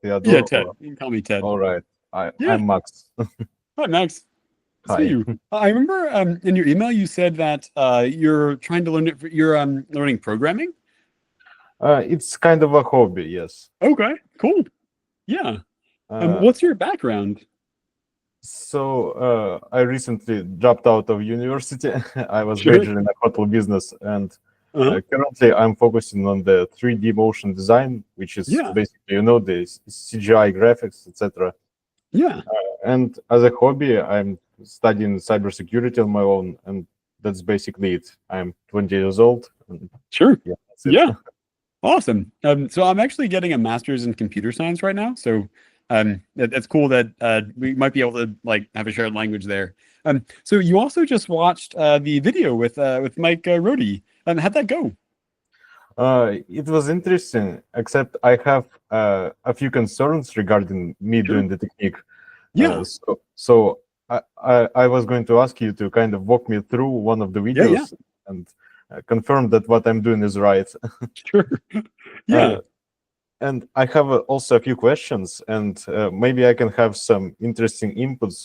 Yeah, Theodore. Ted. You can call me Ted. All right. Yeah. I'm Max. Hi, Max. See Hi. you. I remember in your email you said that you're trying to learn it. You're learning programming. It's kind of a hobby, yes. Okay, cool. Yeah. Uh, What's your background? I recently dropped out of university. I was Sure. majoring in hotel business, and Uh-huh. currently I'm focusing on the 3D motion design, which is Yeah. basically, the CGI graphics, etc. Yeah. And as a hobby, I'm studying cybersecurity on my own, and that's basically it. I'm 20 years old, and Sure. yeah, that's it. Yeah. Awesome. So I'm actually getting a master's in computer science right now. So that's cool that we might be able to like have a shared language there. So you also just watched the video with Mike Rohde. How'd that go? It was interesting, except I have a few concerns regarding me Sure. doing the technique. Yeah. So I was going to ask you to kind of walk me through one of the Yeah. Yeah. videos and confirm that what I'm doing is right. Sure. Yeah. Uh, and I have also a few questions, and maybe I can have some interesting inputs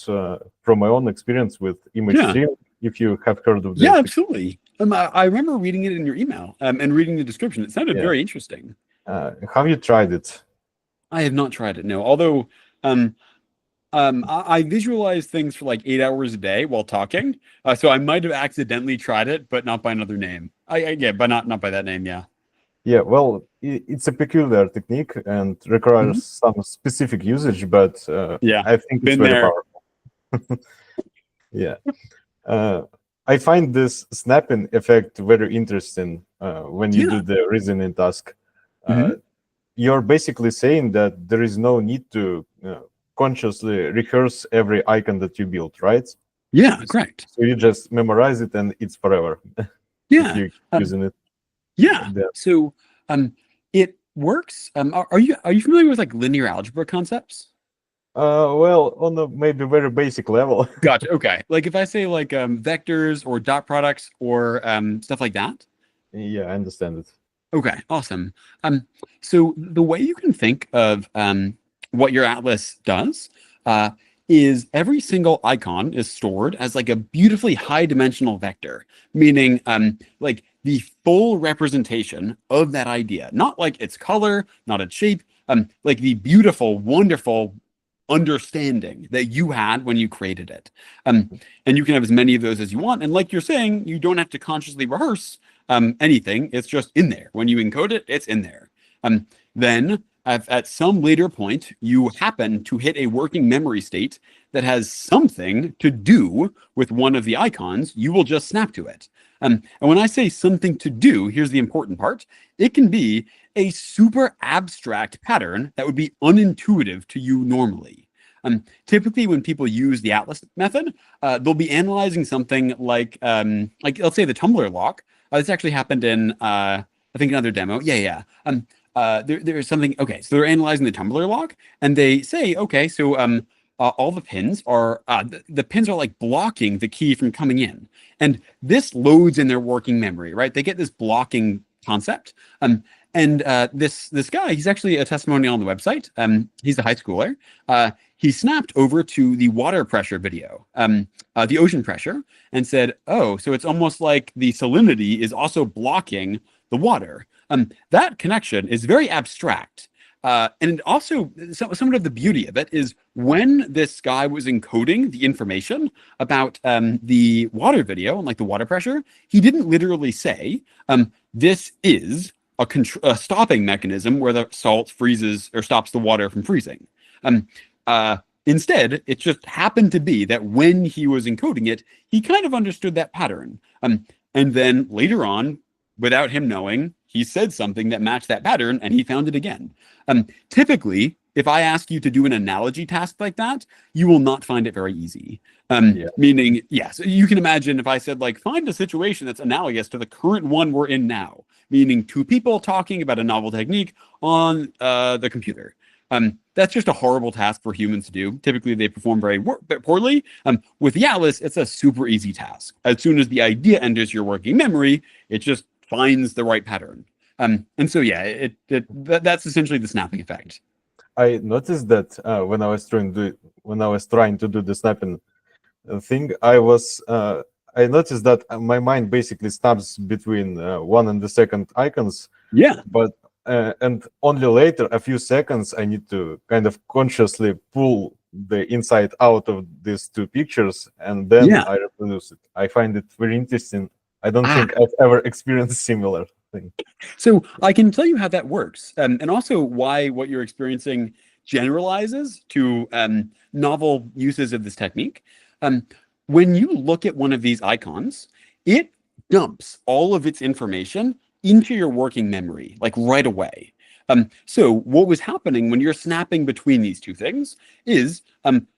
from my own experience with image Yeah. stream, if you have heard of Yeah. the. Absolutely. I remember reading it in your email and reading the description. It sounded Yeah. very interesting. Have you tried it? I have not tried it. No. Although um, I visualize things for like 8 hours a day while talking. So I might have accidentally tried it, but not by another name. Yeah, but not by that name. Yeah. Yeah, well, it's a peculiar technique and Mhm. requires some specific usage, but Yeah. I think it's Been very there. powerful. Yeah. Uh, I find this snapping effect very interesting when you Yeah. do the reasoning task. Hmm. Uh, you're basically saying that there is no need to consciously rehearse every icon that you build, right? Yeah. So, Correct. so you just memorize it and it's forever if Yeah. you're Um, using it. yeah. Yeah. So it works. Are you familiar with like linear algebra concepts? Well, on a maybe very basic level. Gotcha. Okay. Like if I say like vectors or dot products or stuff like that. Yeah, I understand it. Okay, awesome. So the way you can think of what your atlas does uh, is every single icon is stored as like a beautifully high dimensional vector, meaning like the full representation of that idea, not like its color, not its shape, like the beautiful, wonderful understanding that you had when you created it. And you can have as many of those as you want. And like you're saying, you don't have to consciously rehearse anything. It's just in there. When you encode it, it's in there. Then at some later point, you happen to hit a working memory state that has something to do with one of the icons, you will just snap to it. And when I say something to do, here's the important part. It can be a super abstract pattern that would be unintuitive to you normally. Typically, when people use the Atlas method, they'll be analyzing something like let's say the Tumblr lock. This actually happened in I think another demo. Yeah, yeah. There's something. Okay, so they're analyzing the Tumblr lock, and they say, okay, so all the pins are the pins are like blocking the key from coming in, and this loads in their working memory, right? They get this blocking concept. And this guy, he's actually a testimonial on the website. He's a high schooler. He snapped over to the water pressure video, the ocean pressure, and said, "Oh, so it's almost like the salinity is also blocking the water." That connection is very abstract. And also, some of the beauty of it is when this guy was encoding the information about the water video and like the water pressure, he didn't literally say, this is a stopping mechanism where the salt freezes or stops the water from freezing. Um, Instead, it just happened to be that when he was encoding it, he kind of understood that pattern. And then later on, without him knowing, he said something that matched that pattern and he found it again. Typically, if I ask you to do an analogy task like that, you will not find it very easy. Yeah. Meaning, yes, you can imagine if I said, like, find a situation that's analogous to the current one we're in now, meaning two people talking about a novel technique on the computer. That's just a horrible task for humans to do. Typically, they perform very poorly. With the Atlas, it's a super easy task. As soon as the idea enters your working memory, it just finds the right pattern. And so, yeah, that's essentially the snapping effect. I noticed that when I was trying to do the snapping thing, I noticed that my mind basically snaps between one and the second icons, Yeah, but and only later, a few seconds, I need to kind of consciously pull the inside out of these two pictures, and then yeah. I reproduce it. I find it very interesting. I don't Ah, think I've ever experienced similar thing. so I can tell you how that works, and also why what you're experiencing generalizes to novel uses of this technique. Um, when you look at one of these icons, it dumps all of its information into your working memory, like right away. So what was happening when you're snapping between these two things is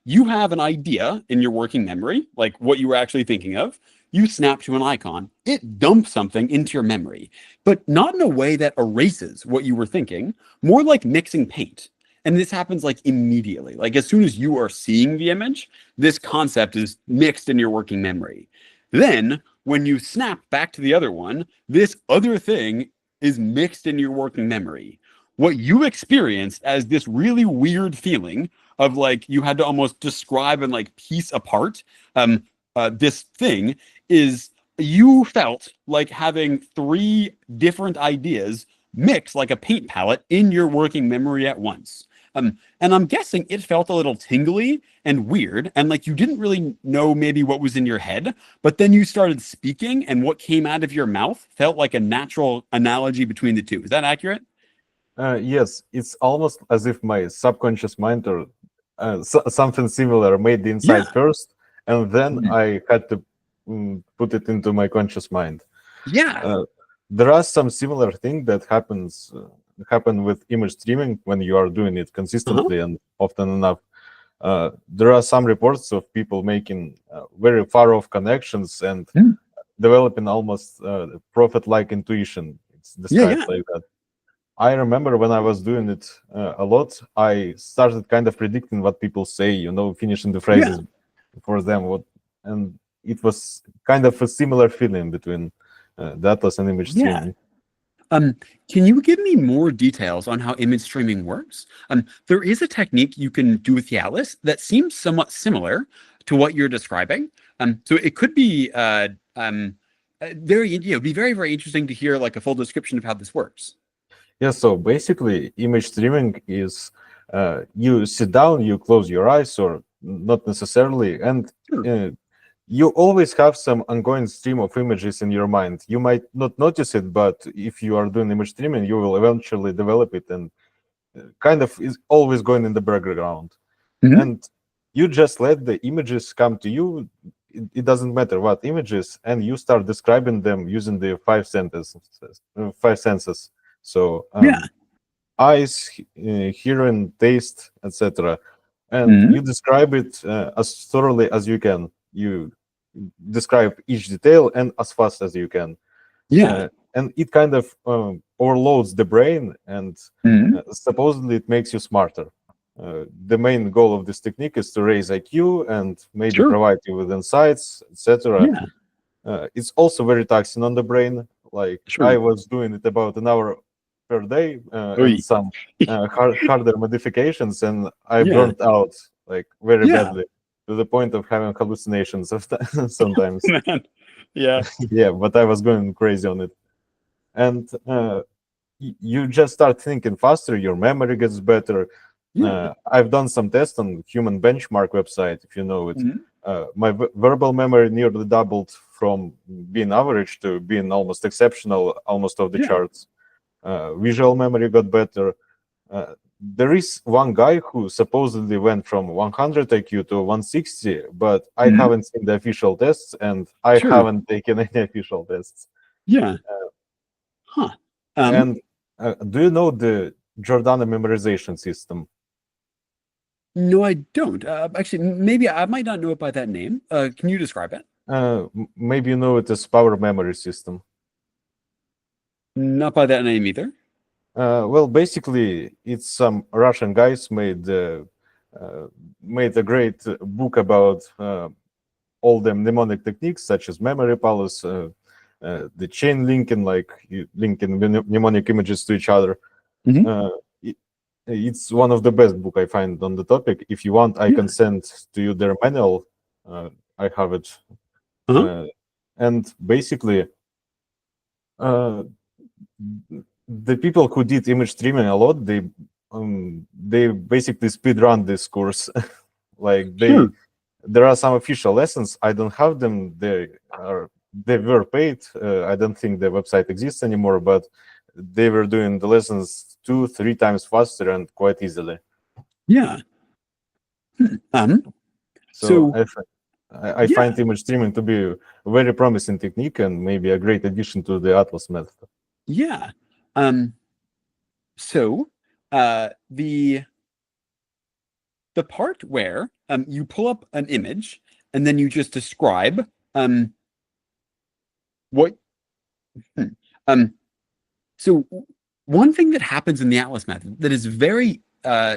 you have an idea in your working memory, like what you were actually thinking of. You snap to an icon, it dumps something into your memory, but not in a way that erases what you were thinking, more like mixing paint. And this happens like immediately. Like as soon as you are seeing the image, this concept is mixed in your working memory. Then when you snap back to the other one, this other thing is mixed in your working memory. What you experienced as this really weird feeling of like you had to almost describe and like piece apart this thing is you felt like having three different ideas mixed like a paint palette in your working memory at once. And I'm guessing it felt a little tingly and weird, and like you didn't really know maybe what was in your head, but then you started speaking, and what came out of your mouth felt like a natural analogy between the two. Is that accurate? Yes, it's almost as if my subconscious mind or something similar made the Yeah. inside first, and then Mhm. I had to put it into my conscious mind. Yeah. Uh, there are some similar thing that happen with image streaming when you are doing it Uh-huh. consistently and often enough. There are some reports of people making very far off connections and Mm. developing almost prophet-like intuition. It's Yeah, described yeah. like that. I remember when I was doing it a lot, I started kind of predicting what people say, finishing the Yeah. phrases for them. And it was kind of a similar feeling between the Atlas and image Yeah. streaming. Um, can you give me more details on how image streaming works? There is a technique you can do with the Atlas that seems somewhat similar to what you're describing. So it could be very, be very, very interesting to hear like a full description of how this works. Yeah, so basically, image streaming is you sit down, you close your eyes, or not necessarily, and Sure. uh, you always have some ongoing stream of images in your mind. You might not notice it, but if you are doing image streaming, you will eventually develop it, and kind of is always going in the background. Mhm. And you just let the images come to you. It doesn't matter what images, and you start describing them using the five senses. So Yeah. eyes, hearing, taste, etc. And Mhm. you describe it as thoroughly as you can. You describe each detail and as fast as you can. Yeah. And it kind of overloads the brain, and Mhm. supposedly it makes you smarter. The main goal of this technique is to raise IQ and maybe Sure. provide you with insights, etc. Yeah. It's also very taxing on the brain. Like I Sure. was doing it about an hour per day and Oy. some harder modifications, and I Yeah. burnt out like very Yeah. badly to the point of having hallucinations sometimes. Man. Yeah. Yeah, but I was going crazy on it. And you just start thinking faster, your memory gets better. Yeah. I've done some tests on human benchmark website, if you know it. Mhm. My verbal memory nearly doubled from being average to being almost exceptional, almost off the Yeah. charts. Visual memory got better. There is one guy who supposedly went from 100 IQ to 160, but I Mhm. haven't seen the official tests, and I Sure. haven't taken any official tests. Yeah. Huh. Um, And do you know the Giordano memorization system? no, I don't. Actually, maybe I might not know it by that name. Can you describe it? Maybe you know it as power memory system. Not by that name either. Well, basically, it's some Russian guys made a great book about all the mnemonic techniques such as memory palace, the chain linking, like you linking mnemonic images to each other. Mhm. Uh, It's one of the best book I find on the topic. If you want, I Yeah. can send to you their manual. I have it, Uh-huh. and basically, uh, the people who did image streaming a lot, they basically speed run this course. Like Sure. there are some official lessons. I don't have them. They were paid. I don't think the website exists anymore, but they were doing the lessons 2-3 times faster and quite easily. Yeah. So So I yeah. find image streaming to be a very promising technique and maybe a great addition to the Atlas method. Yeah. So the part where you pull up an image and then you just describe what hmm, um so one thing that happens in the Atlas method that is very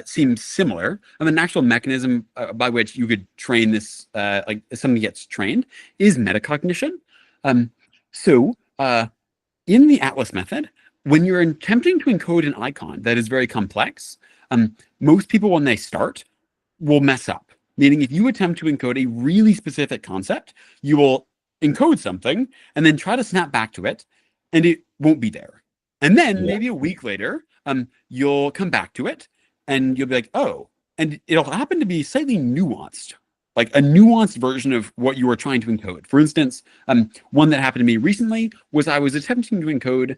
seems similar, an actual mechanism by which you could train this like something gets trained is metacognition. Um so in the Atlas method, when you're attempting to encode an icon that is very complex, most people when they start will mess up. Meaning, if you attempt to encode a really specific concept, you will encode something and then try to snap back to it, and it won't be there. And then Yeah. maybe a week later, you'll come back to it and you'll be like, oh, and it'll happen to be slightly nuanced, like a nuanced version of what you were trying to encode. For instance, one that happened to me recently was I was attempting to encode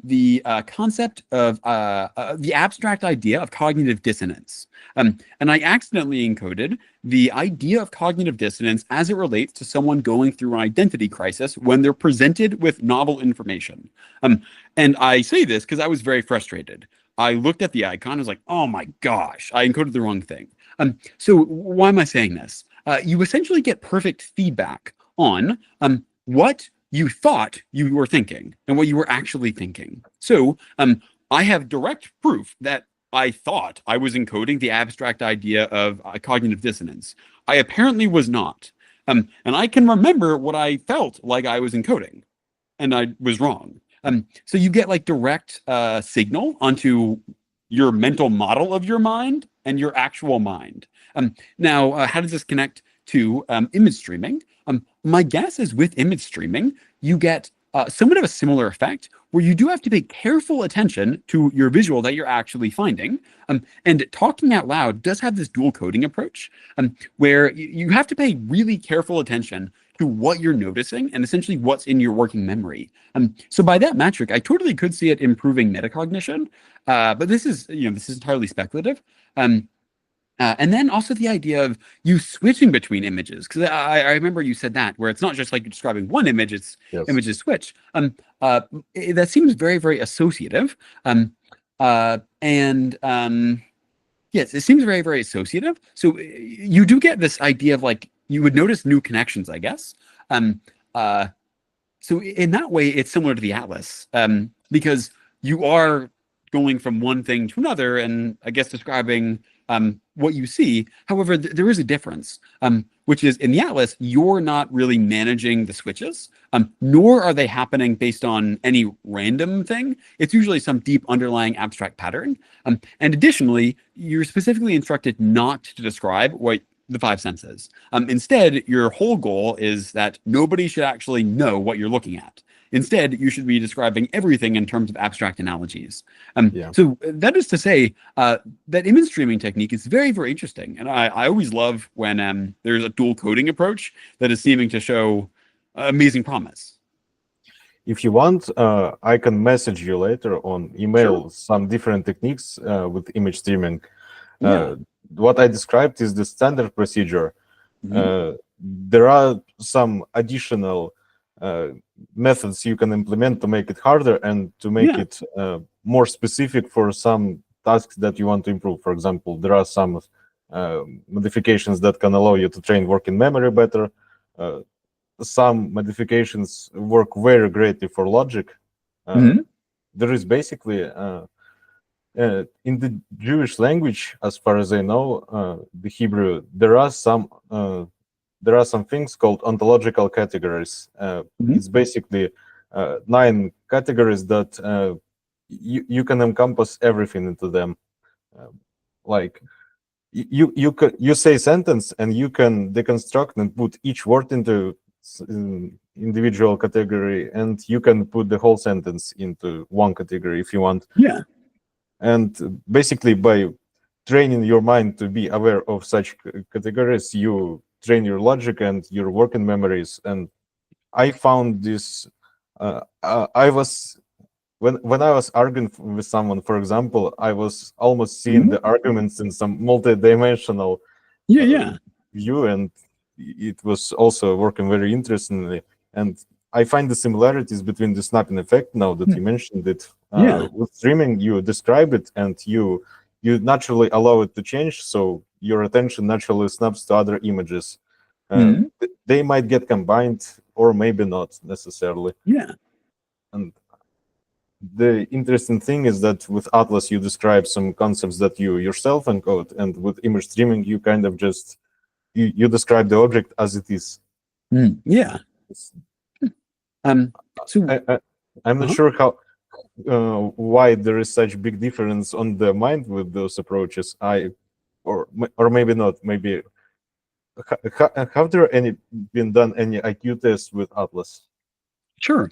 the concept of the abstract idea of cognitive dissonance. And I accidentally encoded the idea of cognitive dissonance as it relates to someone going through an identity crisis when they're presented with novel information. Um, and I say this because I was very frustrated. I looked at the icon, I was like, oh my gosh, I encoded the wrong thing. So why am I saying this? You essentially get perfect feedback on what you thought you were thinking and what you were actually thinking. So I have direct proof that I thought I was encoding the abstract idea of cognitive dissonance. I apparently was not. And I can remember what I felt like I was encoding, and I was wrong. So you get like direct signal onto your mental model of your mind and your actual mind. Now, how does this connect to image streaming? My guess is with image streaming, you get somewhat of a similar effect where you do have to pay careful attention to your visual that you're actually finding. And talking out loud does have this dual coding approach where you have to pay really careful attention to what you're noticing and essentially what's in your working memory. So by that metric, I totally could see it improving metacognition, but this is this is entirely speculative. And then also the idea of you switching between images, because I remember you said that where it's not just like you're describing one image; it's Yes. images switch. That seems very, very associative. And Yes, it seems very, very associative. So you do get this idea of like you would notice new connections, I guess. Um, uh, so in that way, it's similar to the Atlas because you are going from one thing to another, and I guess describing what you see. However, there is a difference, which is in the Atlas, you're not really managing the switches, nor are they happening based on any random thing. It's usually some deep underlying abstract pattern. And additionally, you're specifically instructed not to describe what the five senses. Instead, your whole goal is that nobody should actually know what you're looking at. Instead, you should be describing everything in terms of abstract analogies. Yeah. So that is to say, that image streaming technique is very, very interesting. And I always love when there's a dual coding approach that is seeming to show amazing promise. If you want, I can message you later on Sure. email some different techniques with image streaming. Yeah. What I described is the standard procedure. Hmm. There are some additional uh, methods you can implement to make it harder and to make Yeah. it more specific for some tasks that you want to improve. For example, there are some modifications that can allow you to train working memory better. Uh, some modifications work very greatly for logic. Hmm. There is basically in the Jewish language, as far as I know, the Hebrew, there are some things called ontological categories. Hmm. It's basically 9 categories that you can encompass everything into them. Um, like you say sentence and you can deconstruct and put each word into individual category, and you can put the whole sentence into one category if you want. Yeah. And basically, by training your mind to be aware of such categories, you train your logic and your working memories. And I found this. I was when I was arguing with someone, for example, I was almost seeing Mhm. the arguments in some multi-dimensional Yeah. uh, Yeah. view, and it was also working very interestingly. And I find the similarities between the snapping effect now that you mentioned it. Yeah. With streaming, you describe it and you naturally allow it to change, so your attention naturally snaps to other images. Mhm. They might get combined or maybe not necessarily. Yeah. And the interesting thing is that with Atlas, you describe some concepts that you yourself encode, and with image streaming, you kind of just you describe the object as it is. Yeah. It's- Um. So. I'm not Uh-huh. sure how why there is such big difference on the mind with those approaches. Or maybe not. Maybe have there any been done any IQ tests with Atlas? Sure.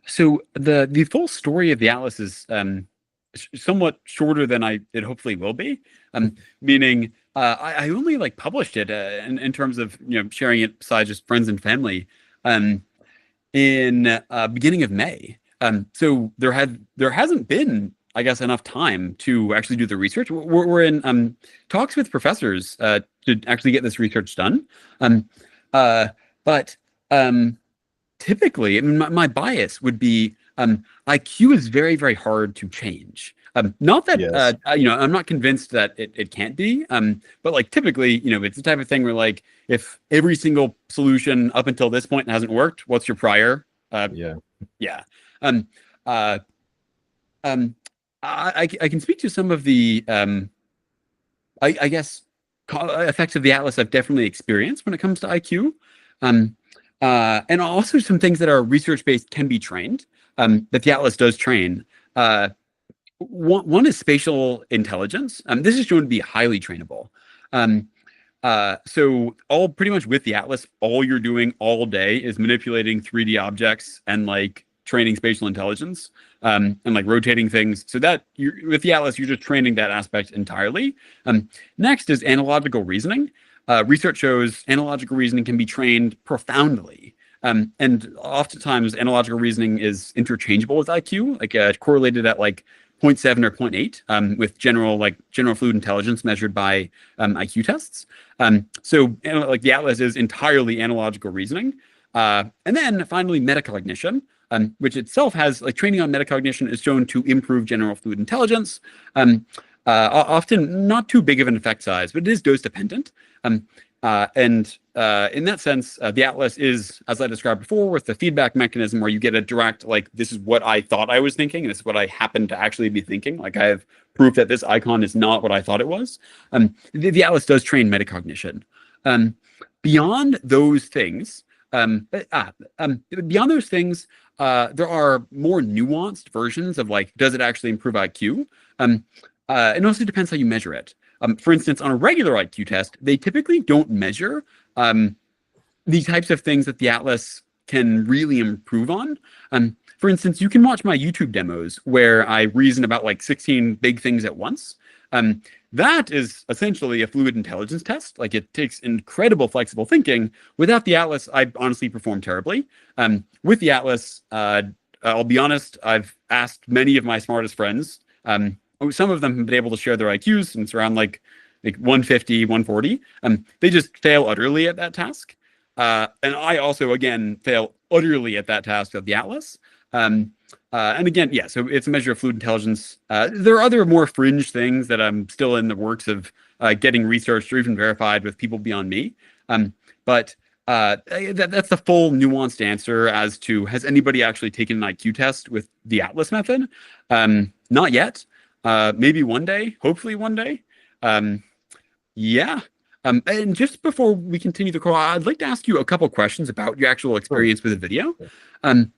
So the full story of the Atlas is somewhat shorter than it hopefully will be. Meaning I only like published it in terms of sharing it besides just friends and family in beginning of May. So there hasn't been, I guess, enough time to actually do the research. We're in talks with professors to actually get this research done. Um, uh, but um, typically, I mean, my bias would be IQ is very, very hard to change. Not that Yes. I'm not convinced that it can't be. But like typically, it's the type of thing where like if every single solution up until this point hasn't worked, what's your prior? Yeah. Yeah. Um, uh, um, I can speak to some of the I guess effects of the Atlas I've definitely experienced when it comes to IQ. Um, and also some things that are research based can be trained, that the Atlas does train. One is spatial intelligence. This is shown to be highly trainable. Um, so all pretty much with the Atlas, all you're doing all day is manipulating 3D objects and like training spatial intelligence, and like rotating things. So that with the Atlas, you're just training that aspect entirely. Next is analogical reasoning. Research shows analogical reasoning can be trained profoundly. And oftentimes analogical reasoning is interchangeable with IQ, like correlated at like 0.7 or 0.8, with general fluid intelligence measured by IQ tests. So like the Atlas is entirely analogical reasoning. And then finally, metacognition, which itself has like training on metacognition is shown to improve general fluid intelligence. Often not too big of an effect size, but it is dose dependent. And in that sense, the Atlas is, as I described before, with the feedback mechanism where you get a direct, like, this is what I thought I was thinking, and this is what I happen to actually be thinking. Like, I have proof that this icon is not what I thought it was. The Atlas does train metacognition. Um, beyond those things, beyond those things, there are more nuanced versions of like, does it actually improve IQ? It also depends how you measure it. For instance, on a regular IQ test, they typically don't measure um, the types of things that the Atlas can really improve on. For instance, you can watch my YouTube demos where I reason about like 16 big things at once. That is essentially a fluid intelligence test. Like it takes incredible flexible thinking. Without the Atlas, I honestly perform terribly. With the Atlas, I'll be honest, I've asked many of my smartest friends. Some of them have been able to share their IQs, and it's around like 150, 140. They just fail utterly at that task. And I also, again, fail utterly at that task of the Atlas. And again, yeah, so it's a measure of fluid intelligence. There are other more fringe things that I'm still in the works of getting researched or even verified with people beyond me. But that's the full nuanced answer as to has anybody actually taken an IQ test with the Atlas method? Not yet. Maybe one day, hopefully one day. Um, yeah. And just before we continue the call, I'd like to ask you a couple questions about your actual Sure. experience with the video. Um,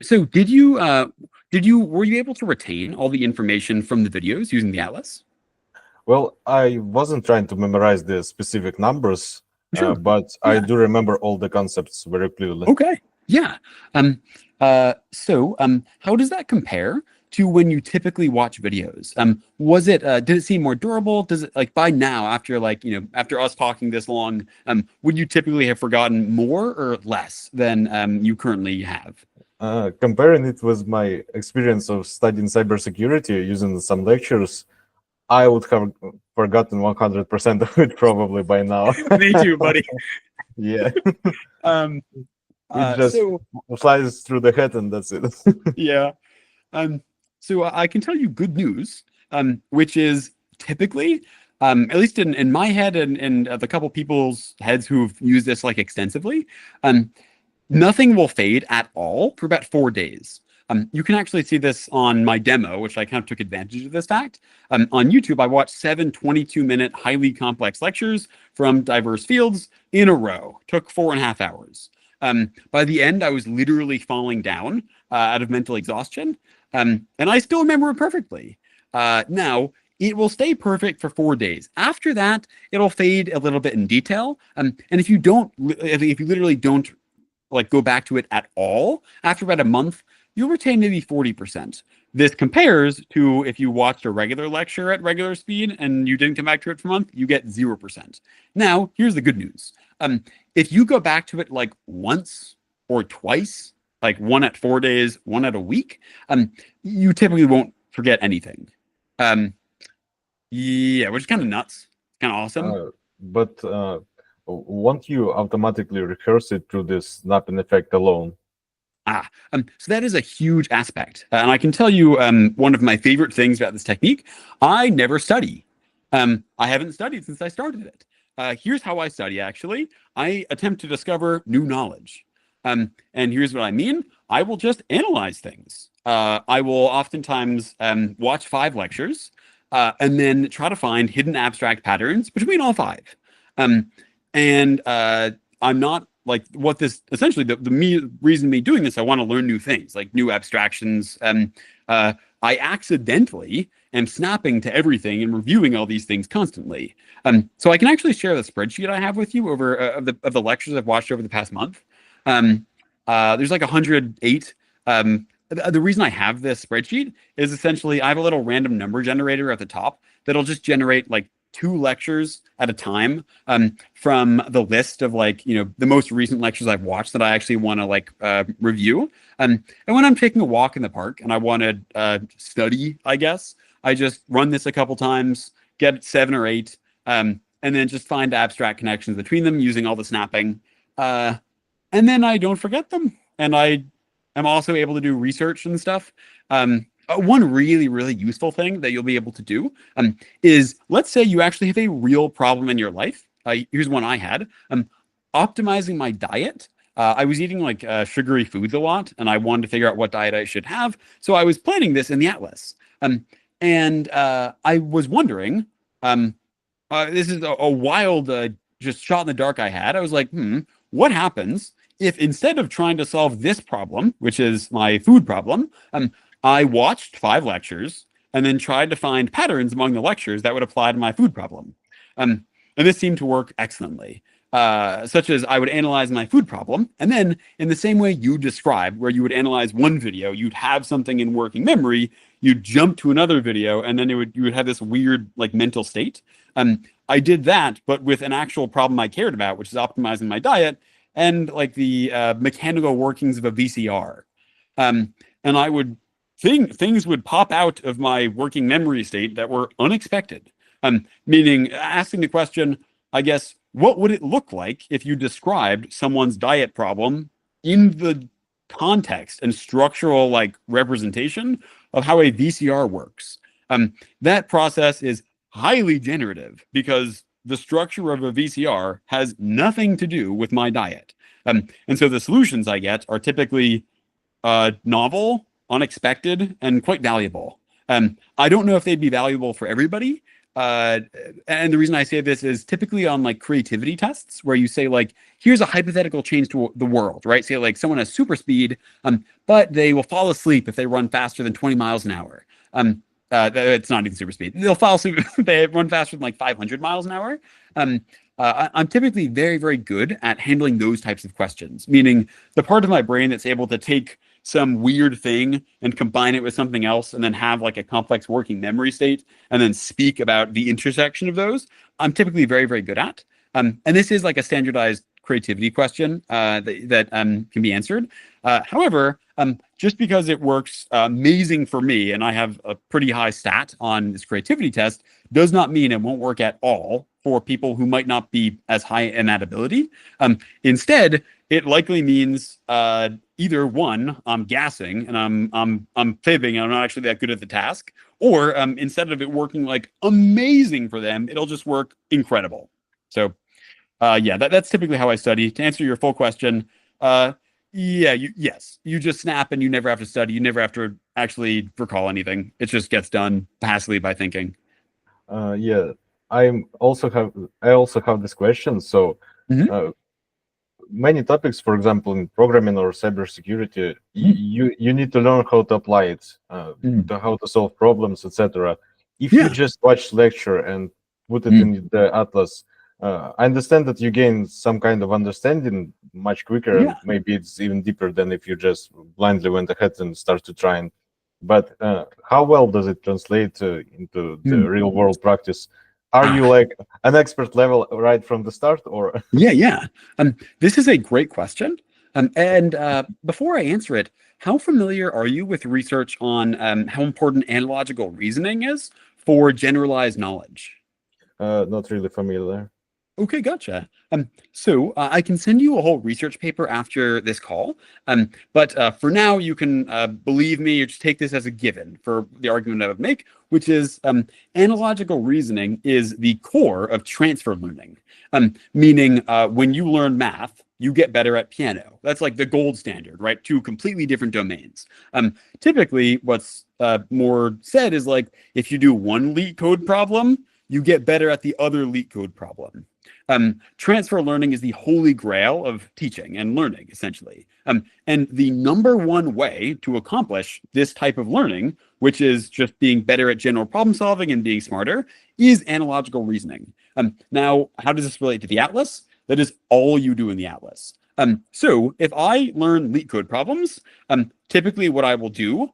so were you able to retain all the information from the videos using the Atlas? Well, I wasn't trying to memorize the specific numbers, Sure. but I Yeah. do remember all the concepts very clearly. Okay. Yeah. How does that compare to when you typically watch videos? Did it seem more durable? Does it like by now, after after us talking this long, would you typically have forgotten more or less than you currently have? Comparing it with my experience of studying cybersecurity using some lectures, I would have forgotten 100% of it probably by now. Me too, buddy. Yeah, Um, it uh, just so flies through the head and that's it. yeah. I can tell you good news, which is typically, at least in my head and the couple people's heads who've used this like extensively, um, nothing will fade at all for about 4 days. You can actually see this on my demo, which I kind of took advantage of this fact. On YouTube, I watched 7 22-minute highly complex lectures from diverse fields in a row. Took 4.5 hours. By the end, I was literally falling down out of mental exhaustion. And I still remember it perfectly. Now, it will stay perfect for 4 days. After that, it'll fade a little bit in detail. And if you literally don't like go back to it at all, after about a month, you'll retain maybe 40%. This compares to if you watched a regular lecture at regular speed and you didn't come back to it for a month, you get 0%. Now, here's the good news. If you go back to it like once or twice, like one at 4 days, one at a week, you typically won't forget anything. Um, yeah, which is kind of nuts, kind of awesome. But won't you automatically rehearse it through this snapping effect alone? So that is a huge aspect. And I can tell you one of my favorite things about this technique, I never study. I haven't studied since I started it. Here's how I study, actually. I attempt to discover new knowledge. And here's what I mean. I will just analyze things. I will oftentimes watch 5 lectures and then try to find hidden abstract patterns between all 5. Um, and I'm not like what this essentially reason me doing this, I want to learn new things, like new abstractions. I accidentally am snapping to everything and reviewing all these things constantly. So I can actually share the spreadsheet I have with you over of the lectures I've watched over the past month. Um, there's like 108. The reason I have this spreadsheet is essentially I have a little random number generator at the top that'll just generate like 2 lectures at a time from the list of the most recent lectures I've watched that I actually want to review. And when I'm taking a walk in the park and I want to study, I guess I just run this a couple times, get 7 or 8, and then just find abstract connections between them using all the snapping. Uh, and then I don't forget them. And I am also able to do research and stuff. One really, really useful thing that you'll be able to do is let's say you actually have a real problem in your life. Here's one I had. Optimizing my diet. I was eating sugary foods a lot, and I wanted to figure out what diet I should have. So I was planning this in the atlas. And I was wondering, this is a wild, just shot in the dark I had. I was like, what happens if instead of trying to solve this problem, which is my food problem, I watched 5 lectures and then tried to find patterns among the lectures that would apply to my food problem. And this seemed to work excellently. Such as I would analyze my food problem, and then in the same way you described, where you would analyze one video, you'd have something in working memory, you'd jump to another video, and then you would have this weird mental state. I did that, but with an actual problem I cared about, which is optimizing my diet and the mechanical workings of a VCR. And I would things would pop out of my working memory state that were unexpected. Meaning asking the question, I guess, what would it look like if you described someone's diet problem in the context and structural representation of how a VCR works? That process is highly generative because the structure of a VCR has nothing to do with my diet. And so the solutions I get are typically novel, unexpected, and quite valuable. I don't know if they'd be valuable for everybody. And the reason I say this is typically on creativity tests where you say here's a hypothetical change to the world, right? Say someone has super speed, but they will fall asleep if they run faster than 20 miles an hour. It's not even super speed. They'll fall super. They run faster than like 500 miles an hour. I'm typically very, very good at handling those types of questions, meaning the part of my brain that's able to take some weird thing and combine it with something else and then have like a complex working memory state and then speak about the intersection of those, I'm typically very, very good at. And this is like a standardized creativity question that can be answered. However, just because it works amazing for me and I have a pretty high stat on this creativity test does not mean it won't work at all for people who might not be as high in that ability. Instead, it likely means either one, I'm gassing and I'm fibbing and I'm not actually that good at the task, or instead of it working like amazing for them, it'll just work incredible. So yeah, that's typically how I study. To answer your full question, yes, you just snap and you never have to study. You never have to actually recall anything. It just gets done passively by thinking. Yeah, I also have this question. So Mhm. many topics, for example, in programming or cybersecurity, you need to learn how to apply it, Mhm. to how to solve problems, etc. If you Yeah. just watch lecture and put it in the atlas, I understand that you gain some kind of understanding much quicker, and Yeah. maybe it's even deeper than if you just blindly went ahead and start to try. But how well does it translate into the Mm. real world practice? Are Ah, you like an expert level right from the start, or yeah. This is a great question. And before I answer it, how familiar are you with research on how important analogical reasoning is for generalized knowledge? not really familiar? Okay, gotcha. So I can send you a whole research paper after this call. But for now, you can believe me or just take this as a given for the argument I would make, which is analogical reasoning is the core of transfer learning. Meaning when you learn math, you get better at piano. That's like the gold standard, right? Two completely different domains. Typically, what's more said is like if you do one leet code problem, you get better at the other leet code problem. Transfer learning is the holy grail of teaching and learning, essentially. And the number one way to accomplish this type of learning, which is just being better at general problem solving and being smarter, is analogical reasoning. Now, how does this relate to the Atlas? That is all you do in the Atlas. So if I learn leet code problems, typically what I will do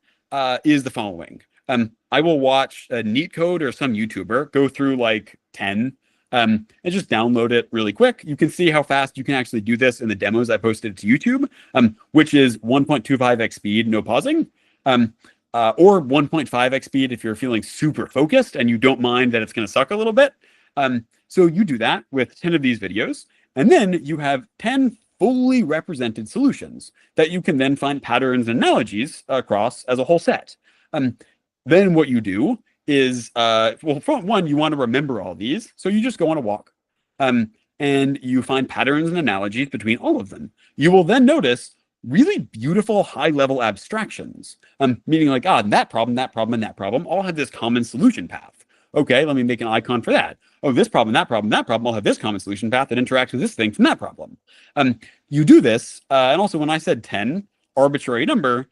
is the following. I will watch a neat code or some YouTuber go through like 10 and just download it really quick. You can see how fast you can actually do this in the demos I posted to YouTube, which is 1.25x speed, no pausing, or 1.5x speed if you're feeling super focused and you don't mind that it's going to suck a little bit. So you do that with 10 of these videos, and then you have 10 fully represented solutions that you can then find patterns and analogies across as a whole set. Then what you do is well, for one, you want to remember all these, so you just go on a walk, and you find patterns and analogies between all of them. You will then notice really beautiful high-level abstractions, meaning like, that problem, that problem, and that problem all have this common solution path. Okay, let me make an icon for that. Oh, this problem, that problem, that problem all have this common solution path that interacts with this thing from that problem. You do this, and also when I said 10, arbitrary number,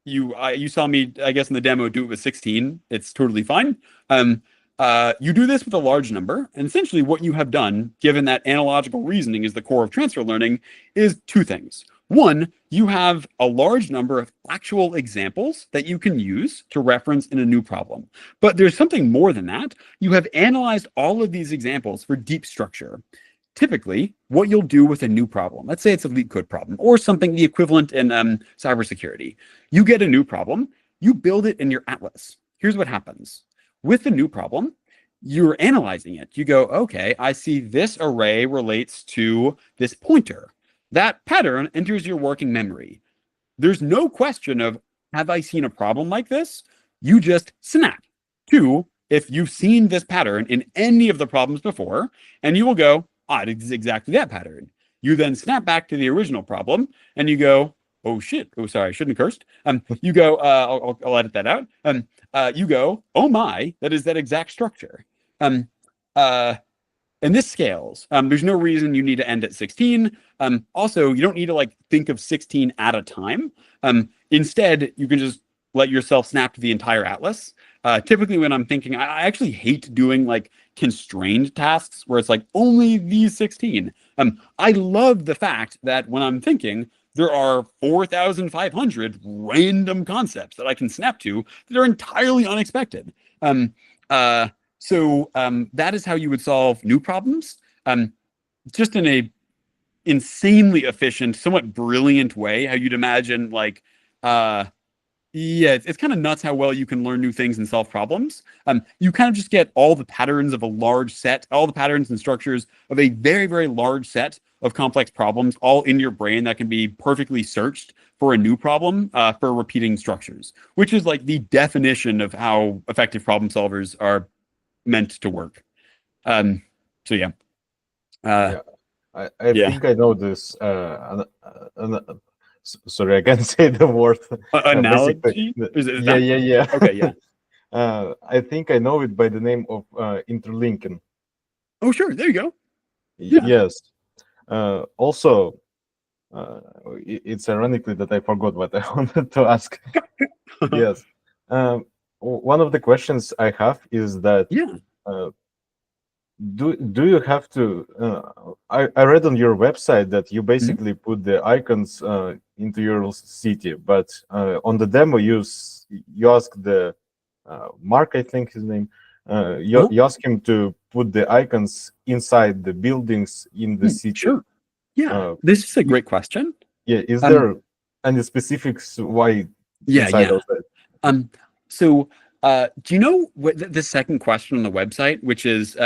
you saw me, I guess, in the demo do it with 16. It's totally fine. You do this with a large number, and essentially what you have done, given that analogical reasoning is the core of transfer learning, is two things. One, you have a large number of actual examples that you can use to reference in a new problem. But there's something more than that. You have analyzed all of these examples for deep structure. Typically, what you'll do with a new problem, let's say it's a leak code problem or something the equivalent in cybersecurity, you get a new problem, you build it in your atlas. Here's what happens. With the new problem, you're analyzing it. You go, okay, I see this array relates to this pointer. That pattern enters your working memory. There's no question of, have I seen a problem like this? You just snap to if you've seen this pattern in any of the problems before, and you will go, it is exactly that pattern. You then snap back to the original problem, and you go, oh shit, oh sorry, I shouldn't have cursed. You go, I'll edit that out. You go, oh my, that is that exact structure. Um, uh, and this scales. There's no reason you need to end at 16. Also, you don't need to like think of 16 at a time. Instead, you can just let yourself snap to the entire atlas. Typically, when I'm thinking, I actually hate doing like constrained tasks where it's like only these 16. I love the fact that when I'm thinking, there are 4,500 random concepts that I can snap to that are entirely unexpected. Um, that is how you would solve new problems, just in a insanely efficient, somewhat brilliant way. How you'd imagine, like, yeah, it's kind of nuts how well you can learn new things and solve problems. You kind of just get all the patterns of a large set, all the patterns and structures of a very, very large set of complex problems, all in your brain that can be perfectly searched for a new problem for repeating structures, which is like the definition of how effective problem solvers are meant to work. Um, so yeah, uh, Yeah, I yeah, think I know this. Sorry, I can't say the word. Basically, analogy is yeah, that yeah, yeah. okay? Yeah. I think I know it by the name of interlinking. Oh, sure. There you go. Yeah. Yes. Also, it's ironically that I forgot what I wanted to ask. Yes. One of the questions I have is that Yeah. uh, do you have to I read on your website that you Mhm. basically put the icons into your city, but on the demo you ask the Mark, I think his name, Oh, you ask him to put the icons inside the buildings in the city. sure. Yeah. uh, This is a i- great question. yeah, is Um, there any specifics why yeah, inside yeah. outside? Um, so, do you know what the second question on the website, which is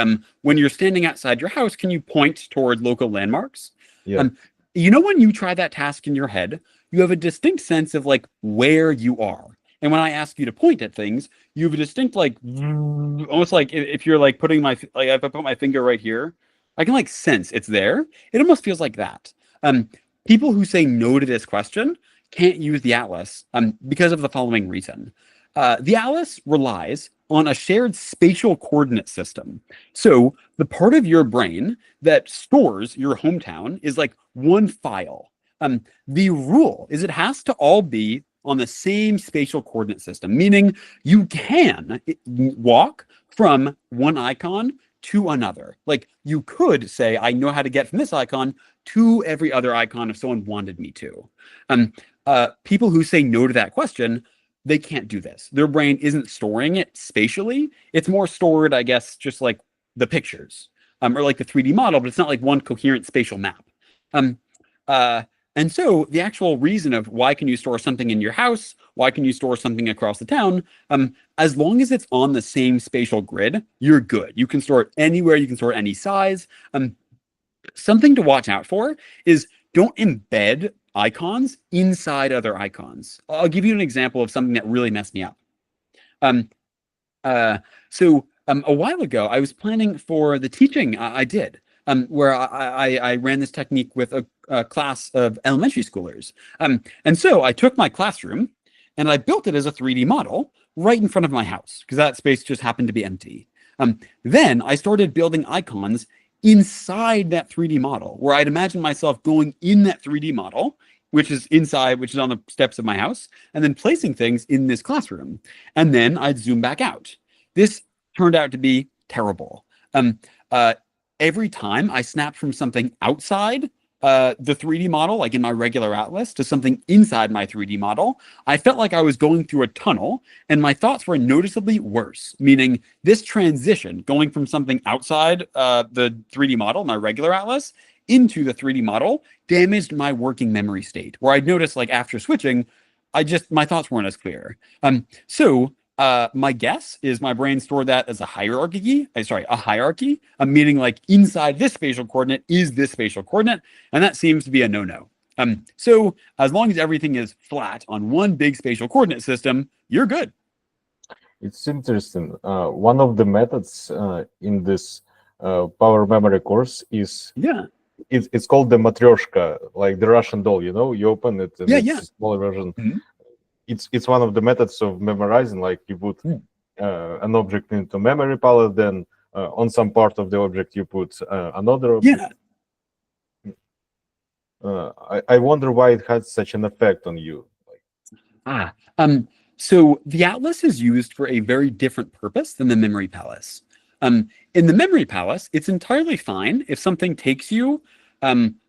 when you're standing outside your house, can you point toward local landmarks? Yeah. Um, you know, when you try that task in your head, you have a distinct sense of like where you are. And when I ask you to point at things, you have a distinct like almost like if you're like putting like if I put my finger right here, I can like sense it's there. It almost feels like that. Um, People who say no to this question can't use the atlas because of the following reason. The atlas relies on a shared spatial coordinate system. So the part of your brain that stores your hometown is like one file. The rule is it has to all be on the same spatial coordinate system, meaning you can walk from one icon to another. Like you could say, I know how to get from this icon to every other icon if someone wanted me to. Um, People who say no to that question, they can't do this. Their brain isn't storing it spatially. It's more stored, I guess, just like the pictures or like the 3D model, but it's not like one coherent spatial map. Um, uh, and so the actual reason of why can you store something in your house, why can you store something across the town, as long as it's on the same spatial grid, you're good. You can store it anywhere. You can store it any size. Something to watch out for is don't embed icons inside other icons. I'll give you an example of something that really messed me up. Um, a while ago, I was planning for the teaching I did, where I ran this technique with a class of elementary schoolers. And so I took my classroom and I built it as a 3D model right in front of my house because that space just happened to be empty. Then I started building icons inside that 3D model where I'd imagine myself going in that 3D model, which is inside, which is on the steps of my house, and then placing things in this classroom. And then I'd zoom back out. This turned out to be terrible. Um, uh, every time I snapped from something outside the 3D model, like in my regular atlas, to something inside my 3D model, I felt like I was going through a tunnel and my thoughts were noticeably worse, meaning this transition going from something outside the 3D model, my regular atlas, into the 3D model damaged my working memory state, where I'd noticed like after switching, my thoughts weren't as clear. My guess is my brain stored that as a hierarchy. A hierarchy, meaning like inside this spatial coordinate is this spatial coordinate, and that seems to be a no-no. So as long as everything is flat on one big spatial coordinate system, you're good. It's interesting. One of the methods in this power memory course is Yeah, it's called the matryoshka, like the Russian doll. You know, you open it and yeah, it's yeah. a smaller version. Mhm. It's one of the methods of memorizing. Like you put an object into memory palette, then on some part of the object you put another object. Yeah. I wonder why it had such an effect on you. Ah. Um. So the Atlas is used for a very different purpose than the Memory Palace. In the Memory Palace, it's entirely fine if something takes you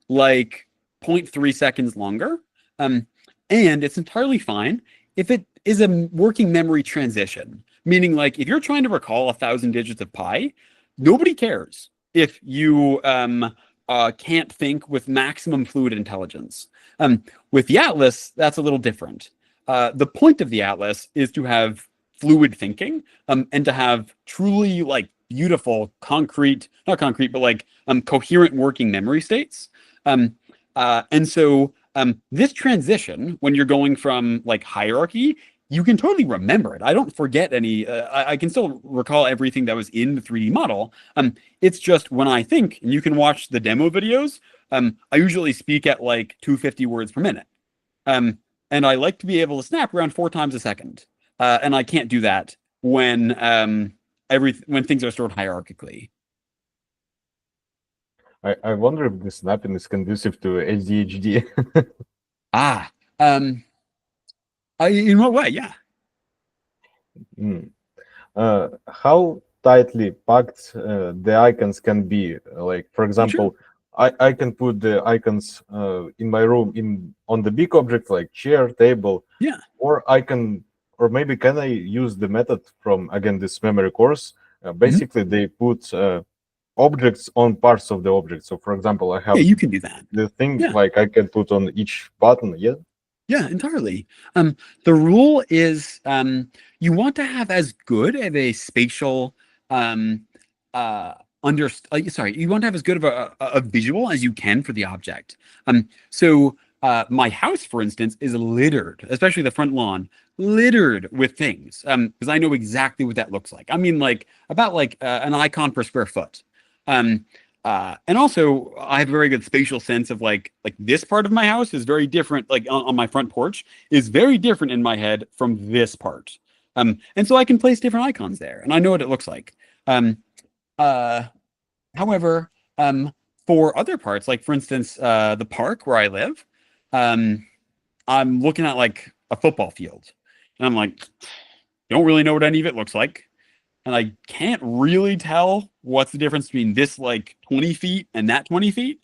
like zero point 0.3 seconds longer. And it's entirely fine if it is a working memory transition, meaning like if you're trying to recall 1,000 digits of pi, nobody cares if you can't think with maximum fluid intelligence. With the Atlas, that's a little different. The point of the Atlas is to have fluid thinking and to have truly like beautiful concrete, not concrete, but like coherent working memory states. And so this transition, when you're going from like hierarchy, you can totally remember it. I don't forget any. I can still recall everything that was in the 3D model. It's just when I think, and you can watch the demo videos. I usually speak at like 250 words per minute, and I like to be able to snap around 4 times a second. And I can't do that when when things are stored hierarchically. I wonder if this snapping is conducive to ADHD. Ah, um, in what way? Yeah. Mm. How tightly packed the icons can be? Like, for Sure. example, I can put the icons in my room on the big object like chair, table, Yeah. or maybe can I use the method from again this memory course? Mhm. Basically, they put objects on parts of the object. So, for example, I Yeah, have you can do that. the thing Yeah. like I can put on each button. Yeah. Yeah, entirely. The rule is you want to have as good of a spatial sorry, you want to have as good of a visual as you can for the object. So my house, for instance, is littered, especially the front lawn, littered with things. Because I know exactly what that looks like. I mean, like about like an icon per square foot. Um, and also, I have a very good spatial sense of like this part of my house is very different. Like on my front porch is very different in my head from this part. And so I can place different icons there, and I know what it looks like. Um, uh, However, for other parts, like for instance, the park where I live, um, I'm looking at like a football field, and I'm like, don't really know what any of it looks like, and I can't really tell what's the difference between this like 20 feet and that 20 feet.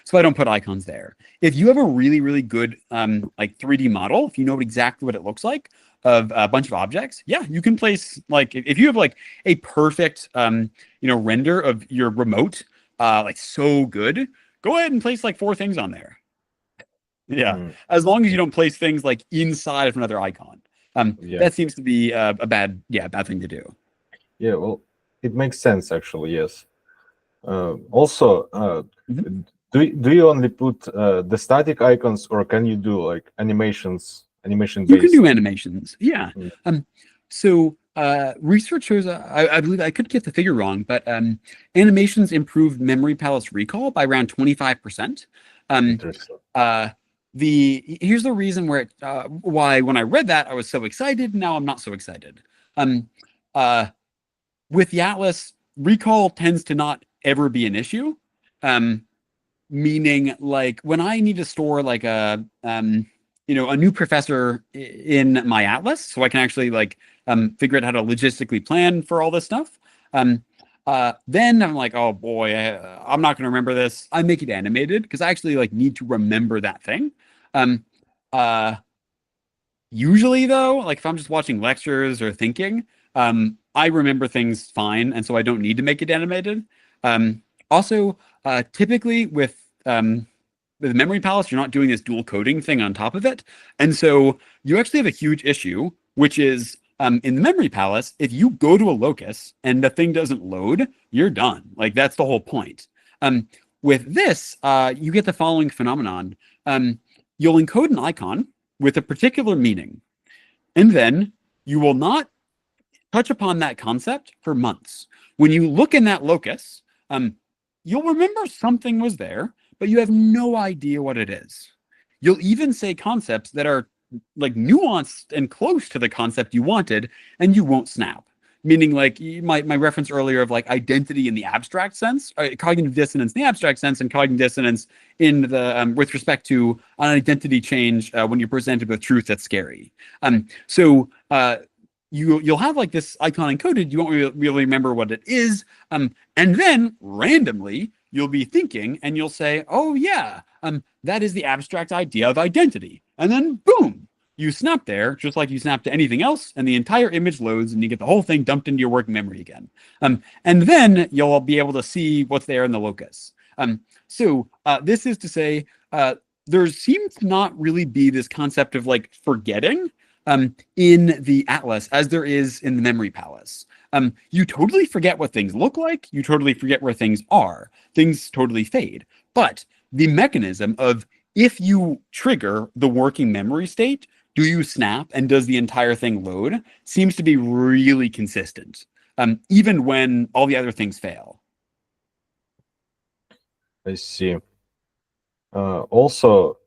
So I don't put icons there. If you have a really, really good like 3D model, if you know exactly what it looks like of a bunch of objects, yeah, you can place like if you have like a perfect render of your remote, like so good, go ahead and place like 4 things on there. Yeah, Mm, as long as you don't place things like inside of another icon. yeah. That seems to be a bad thing to do. Yeah. Well, it makes sense actually. Yes. Also, Mhm. do you only put the static icons, or can you do like animation You can based? do animations. Yeah. Mm, So research shows, I believe I could get the figure wrong, but animations improve memory palace recall by around 25%. Um, interesting. uh, here's the reason why when I read that I was so excited. Now I'm not so excited. Um, uh, with the Atlas, recall tends to not ever be an issue. Um, Meaning like when I need to store like a new professor in my atlas so I can actually like figure out how to logistically plan for all this stuff. Then I'm like, oh boy, I'm not going to remember this. I make it animated because I actually like need to remember that thing. um uh Usually though, like if I'm just watching lectures or thinking, I remember things fine, and so I don't need to make it animated. Also, typically with Memory Palace, you're not doing this dual coding thing on top of it, and so you actually have a huge issue, which is in the Memory Palace, if you go to a locus and the thing doesn't load, you're done. Like that's the whole point. With this, you get the following phenomenon. You'll encode an icon with a particular meaning. And then you will not touch upon that concept for months. When you look in that locus, you'll remember something was there, but you have no idea what it is. You'll even say concepts that are like nuanced and close to the concept you wanted, and you won't snap. meaning like my reference earlier of like identity in the abstract sense, cognitive dissonance in the abstract sense, and cognitive dissonance in the with respect to an identity change when you're presented with truth that's scary. So you'll have like this icon encoded. You won't really remember what it is, and then randomly you'll be thinking, and you'll say, "Oh yeah, that is the abstract idea of identity," and then boom, you snap there, just like you snap to anything else, and the entire image loads, and you get the whole thing dumped into your working memory again. And then you'll be able to see what's there in the locus. So this is to say, there seems to not really be this concept of like forgetting in the atlas as there is in the memory palace. You totally forget what things look like. You totally forget where things are. Things totally fade. But the mechanism of if you trigger the working memory state, do you snap and does the entire thing load, seems to be really consistent, even when all the other things fail. I see. Also,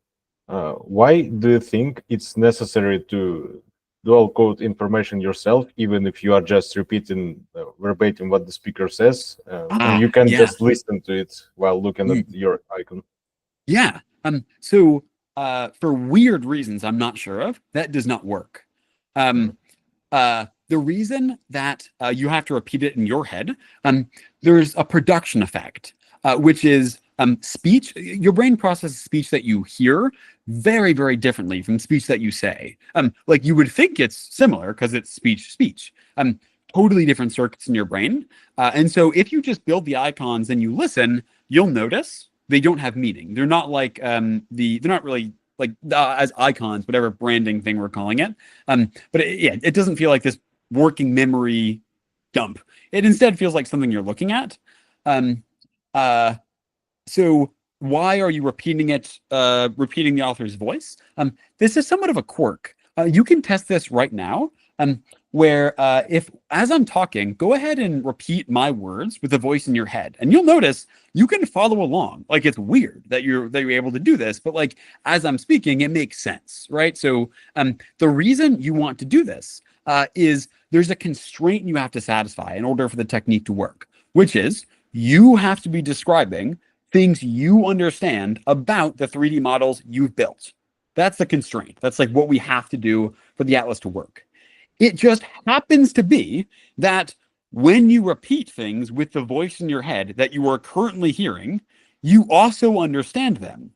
why do you think it's necessary to dual code information yourself, even if you are just repeating verbatim what the speaker says, and you can Yeah. just listen to it while looking at your icon? Yeah. So for weird reasons I'm not sure of, that does not work. The reason that you have to repeat it in your head, there's a production effect, which is speech. Your brain processes speech that you hear very, very differently from speech that you say. Like you would think it's similar because it's speech. Totally different circuits in your brain. And so if you just build the icons and you listen, you'll notice they don't have meaning. They're not like they're not really like as icons, whatever branding thing we're calling it. But it doesn't feel like this working memory dump. It instead feels like something you're looking at. So why are you repeating it, repeating the author's voice? This is somewhat of a quirk. You can test this right now, where if, as I'm talking, go ahead and repeat my words with the voice in your head, and you'll notice you can follow along. Like it's weird that you're able to do this, but like as I'm speaking, it makes sense, right? So the reason you want to do this is there's a constraint you have to satisfy in order for the technique to work, which is you have to be describing things you understand about the 3D models you've built. That's the constraint. That's like what we have to do for the atlas to work. It just happens to be that when you repeat things with the voice in your head that you are currently hearing, you also understand them.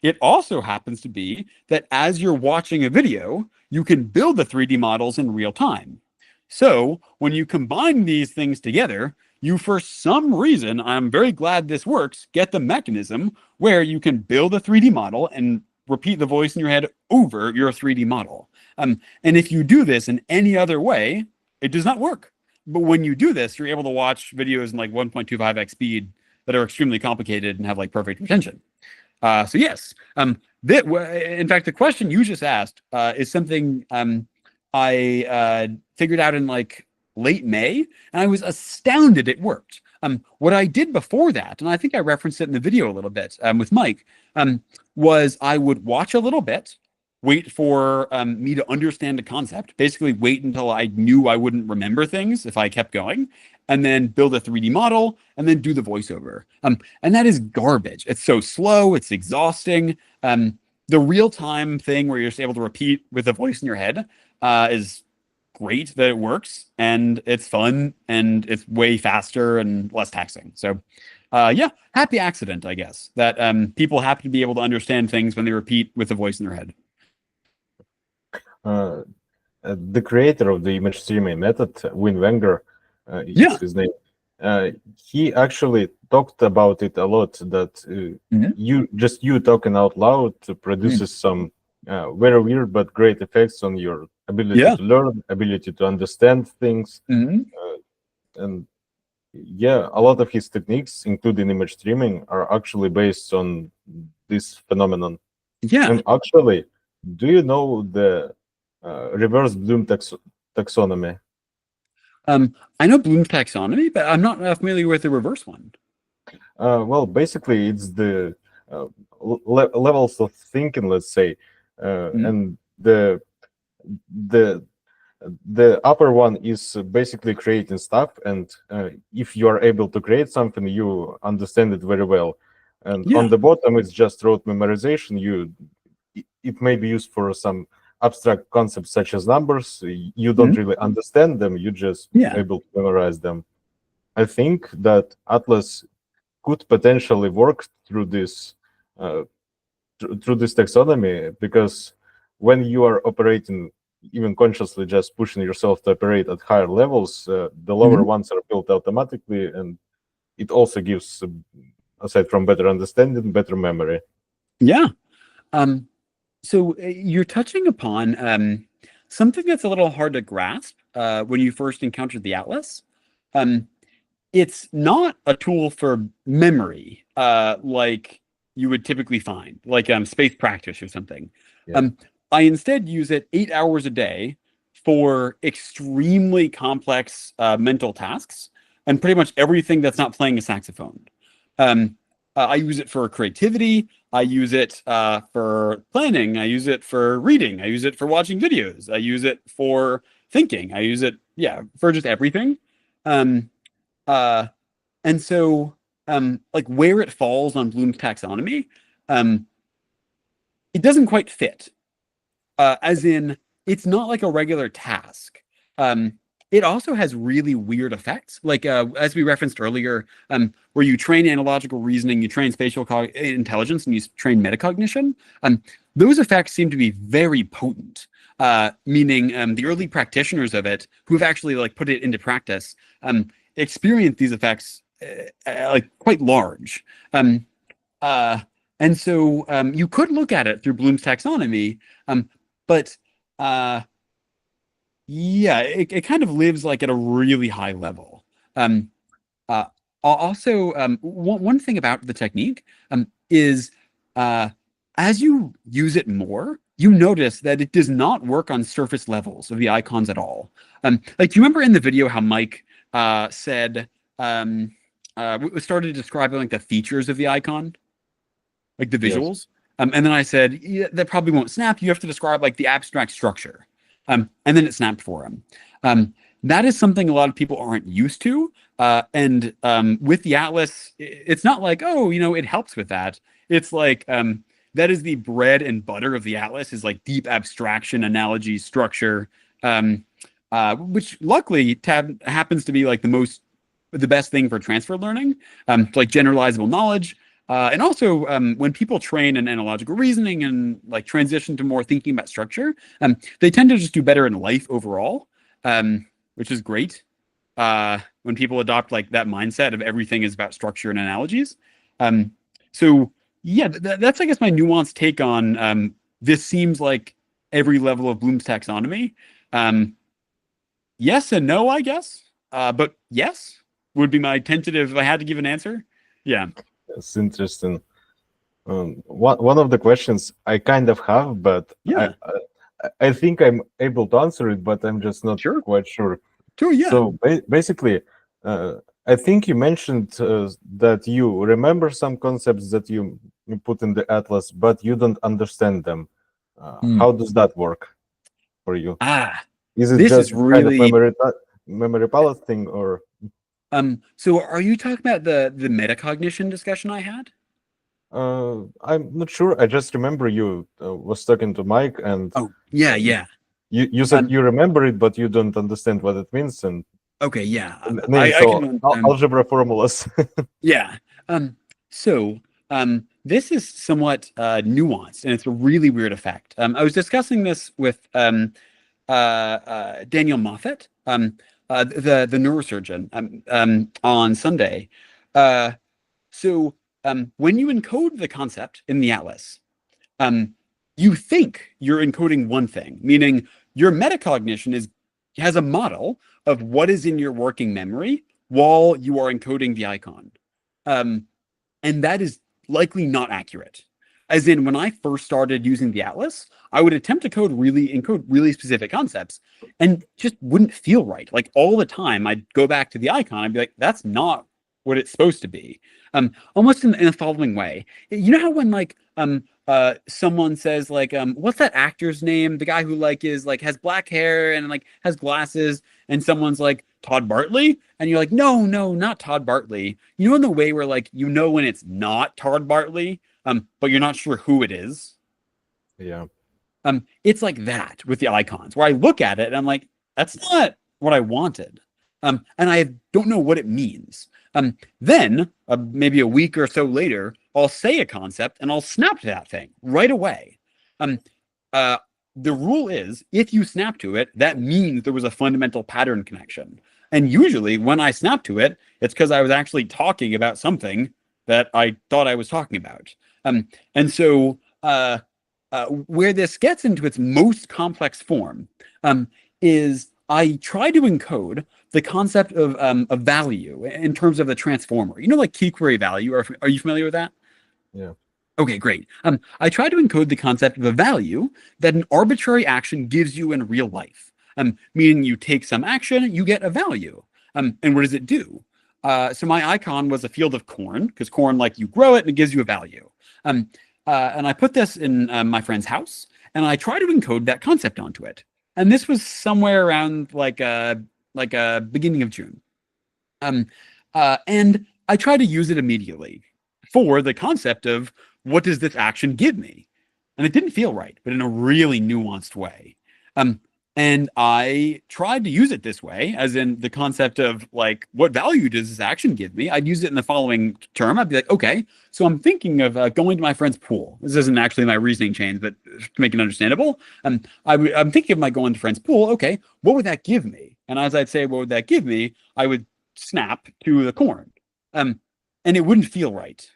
It also happens to be that as you're watching a video, you can build the 3D models in real time. So when you combine these things together, you, for some reason, I'm very glad this works, get the mechanism where you can build a 3D model and repeat the voice in your head over your 3D model. And if you do this in any other way, it does not work. But when you do this, you're able to watch videos in like 1.25x speed that are extremely complicated and have like perfect retention. So yes, in fact, the question you just asked is something I figured out in like late May, and I was astounded it worked. What I did before that, and I think I referenced it in the video a little bit with Mike, was I would watch a little bit, wait for me to understand a concept, basically wait until I knew I wouldn't remember things if I kept going, and then build a 3D model, and then do the voiceover. And that is garbage. It's so slow, it's exhausting. The real-time thing where you're just able to repeat with the voice in your head is great that it works, and it's fun, and it's way faster and less taxing. So yeah, happy accident, I guess, that people happen to be able to understand things when they repeat with the voice in their head. The creator of the image streaming method, Win Wenger, is his name. He actually talked about it a lot, that you talking out loud produces some very weird but great effects on your ability to learn, ability to understand things. And yeah, a lot of his techniques, including image streaming, are actually based on this phenomenon. And actually, do you know the reverse Bloom taxonomy? I know Bloom's taxonomy, but I'm not familiar with the reverse one. Well, basically, it's the levels of thinking, let's say, and the The upper one is basically creating stuff, and if you are able to create something, you understand it very well. And on Yeah. the bottom, it's just rote memorization. It may be used for some abstract concepts such as numbers. You don't Mhm. really understand them. You just Yeah. able to memorize them. I think that Atlas could potentially work through this uh, through this taxonomy, because when you are operating even consciously, just pushing yourself to operate at higher levels, the lower Mhm. ones are built automatically, and it also gives, aside from better understanding, better memory. Yeah. Um, so you're touching upon something that's a little hard to grasp when you first encountered the Atlas. Um, it's not a tool for memory like you would typically find, like space practice or something. Yeah. Um, I instead use it 8 hours a day for extremely complex mental tasks and pretty much everything that's not playing a saxophone. Um, I use it for creativity. I use it for planning. I use it for reading. I use it for watching videos. I use it for thinking. I use it, yeah, for just everything. Um, uh, and so, like where it falls on Bloom's taxonomy, um, it doesn't quite fit. As in, it's not like a regular task. Um, it also has really weird effects, like as we referenced earlier, where you train analogical reasoning, you train spatial intelligence, and you train metacognition. Um, those effects seem to be very potent. Meaning the early practitioners of it, who've actually like put it into practice, experience these effects like quite large. Um, uh, and so you could look at it through Bloom's taxonomy, but uh, yeah, it kind of lives like at a really high level. Um, uh, Also, one thing about the technique is uh, as you use it more, you notice that it does not work on surface levels of the icons at all. Like, do you remember in the video how Mike said, started describing like the features of the icon? Like the Yes. visuals. And then I said, yeah, that probably won't snap. You have to describe like the abstract structure. And then it snapped for him. That is something a lot of people aren't used to. And with the Atlas, it's not like, oh, it helps with that. It's like that is the bread and butter of the Atlas is like deep abstraction, analogy, structure, which luckily happens to be like the best thing for transfer learning, like generalizable knowledge. And also, when people train in analogical reasoning and like transition to more thinking about structure, they tend to just do better in life overall, which is great. When people adopt like that mindset of everything is about structure and analogies. Um, so yeah, that's I guess my nuanced take on this. Seems like every level of Bloom's taxonomy. Um, yes and no, I guess. But yes would be my tentative if I had to give an answer. Yeah. It's interesting. One of the questions I kind of have, but Yeah. I think I'm able to answer it, but I'm just not Sure. quite sure. Sure. Yeah. So basically, I think you mentioned that you remember some concepts that you put in the atlas, but you don't understand them. Hmm. How does that work for you? Ah, Is it this is just kind of really memory palace thing, or so are you talking about the metacognition discussion I had? I'm not sure. I just remember you was talking to Mike, and Oh, yeah, uh, yeah. you said Um, you remember it, but you don't understand what it means, and okay, yeah. names, I so can algebra formulas. yeah. So this is somewhat nuanced and it's a really weird effect. I was discussing this with Daniel Moffat, the neurosurgeon, on Sunday. Uh, so when you encode the concept in the atlas, um, you think you're encoding one thing, meaning your metacognition has a model of what is in your working memory while you are encoding the icon. Um, and that is likely not accurate. As in, when I first started using the Atlas, I would attempt to encode really specific concepts and just wouldn't feel right. Like all the time, I'd go back to the icon, I'd be like, that's not what it's supposed to be. Almost in the following way. You know how when like someone says like, what's that actor's name? The guy who like is like has black hair and like has glasses, and someone's like Todd Bartley, and you're like, no, no, not Todd Bartley. You know, in the way where like you know when it's not Todd Bartley, but you're not sure who it is. Yeah. It's like that with the icons, where I look at it and I'm like, that's not what I wanted. And I don't know what it means. Then maybe a week or so later, I'll say a concept and I'll snap to that thing right away. Um, uh, the rule is if you snap to it, that means there was a fundamental pattern connection. And usually when I snap to it, it's because I was actually talking about something that I thought I was talking about. And so where this gets into its most complex form is I try to encode the concept of a value in terms of the transformer. You know, like key query value. Are you familiar with that? Yeah. Okay, great. I try to encode the concept of a value that an arbitrary action gives you in real life. Meaning you take some action, you get a value. And what does it do? So my icon was a field of corn, because corn, like you grow it and it gives you a value. And I put this in my friend's house, and I try to encode that concept onto it. And this was somewhere around like beginning of June. And I try to use it immediately for the concept of what does this action give me? And it didn't feel right, but in a really nuanced way. And I tried to use it this way, as in the concept of like, what value does this action give me? I'd use it in the following term. I'd be like, okay, so I'm thinking of going to my friend's pool. This isn't actually my reasoning change, but to make it understandable, I'm thinking of my going to friend's pool. Okay, what would that give me? And as I'd say, what would that give me? I would snap to the corn, and it wouldn't feel right.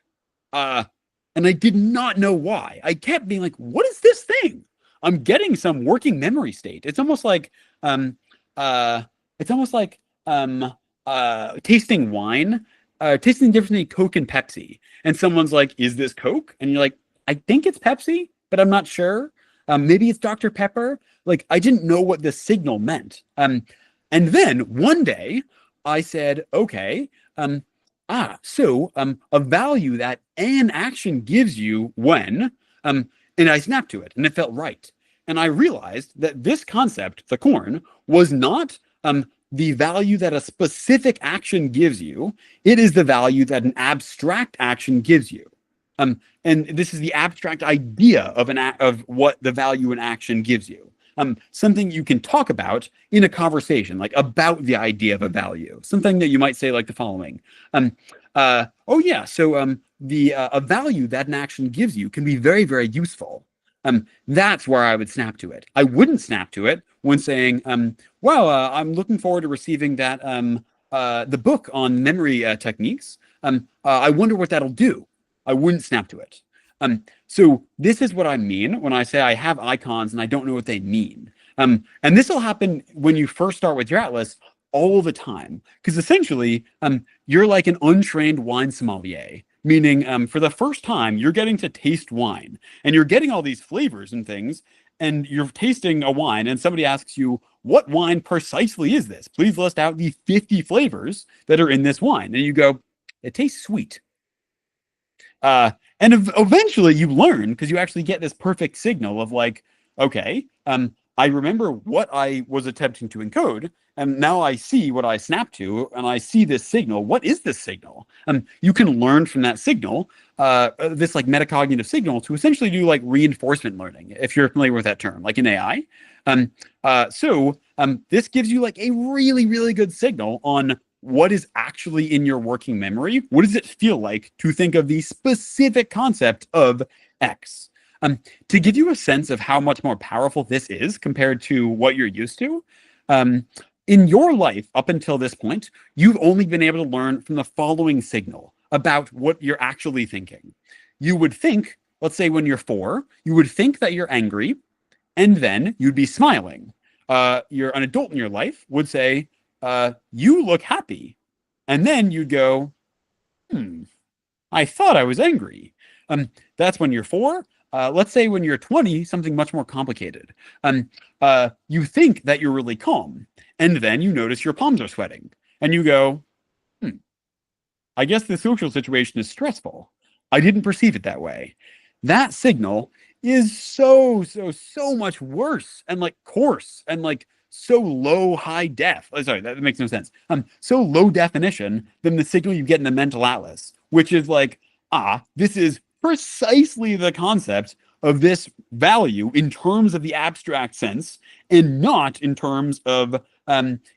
And I did not know why. I kept being like, what is this thing? I'm getting some working memory state. It's almost like it's almost like tasting wine, tasting the difference between Coke and Pepsi. And someone's like, is this Coke? And you're like, I think it's Pepsi, but I'm not sure. Maybe it's Dr. Pepper. Like, I didn't know what the signal meant. And then one day I said, okay, so a value that an action gives you when and I snapped to it, and it felt right. And I realized that this concept, the corn, was not the value that a specific action gives you. It is the value that an abstract action gives you. And this is the abstract idea of of what the value an action gives you. Something you can talk about in a conversation, like about the idea of a value. Something that you might say like the following. Oh yeah, so a value that an action gives you can be very, very useful. That's where I would snap to it. I wouldn't snap to it when saying, wow, I'm looking forward to receiving that the book on memory techniques. I wonder what that'll do. I wouldn't snap to it. So this is what I mean when I say I have icons and I don't know what they mean. And this will happen when you first start with your atlas all the time, because essentially you're like an untrained wine sommelier, meaning for the first time you're getting to taste wine and you're getting all these flavors and things, and you're tasting a wine and somebody asks you, what wine precisely is this? Please list out the 50 flavors that are in this wine. And you go, it tastes sweet. And eventually you learn, because you actually get this perfect signal of like, okay, I remember what I was attempting to encode, and now I see what I snap to, and I see this signal. What is this signal? You can learn from that signal, this like metacognitive signal, to essentially do like reinforcement learning, if you're familiar with that term, like in AI. So this gives you like a really, really good signal on what is actually in your working memory. What does it feel like to think of the specific concept of X? To give you a sense of how much more powerful this is compared to what you're used to, in your life up until this point, you've only been able to learn from the following signal about what you're actually thinking. You would think, let's say when you're 4, you would think that you're angry, and then you'd be smiling. You're an adult in your life would say, you look happy. And then you'd go, I thought I was angry. That's when you're 4. Let's say when you're 20, something much more complicated. You think that you're really calm, and then you notice your palms are sweating, and you go, I guess the social situation is stressful. I didn't perceive it that way. that signal is so much worse and like coarse and like so low high def. Oh, sorry, that makes no sense. So low definition than the signal you get in the mental atlas, which is like, this is precisely the concept of this value in terms of the abstract sense and not in terms of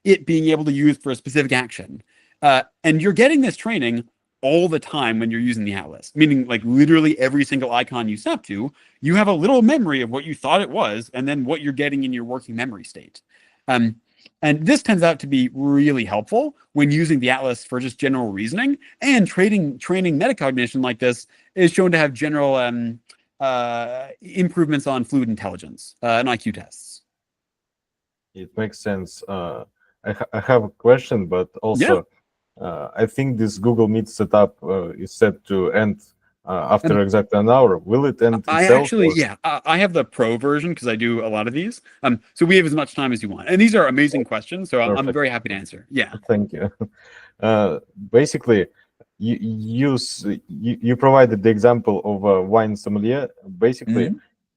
it being able to use for a specific action. And you're getting this training all the time when you're using the atlas, meaning like literally every single icon you step to, you have a little memory of what you thought it was and then what you're getting in your working memory state. Um, and this turns out to be really helpful when using the atlas for just general reasoning, and training metacognition like this is shown to have general improvements on fluid intelligence and IQ tests. It makes sense. I have a question, but also I think this Google Meet setup is set to end after exactly an hour. Will it end I itself? actually, I have the pro version because I do a lot of these. So we have as much time as you want, and these are amazing questions. So I'm very happy to answer. Yeah. Thank you. Basically, you provided the example of a wine sommelier. Basically,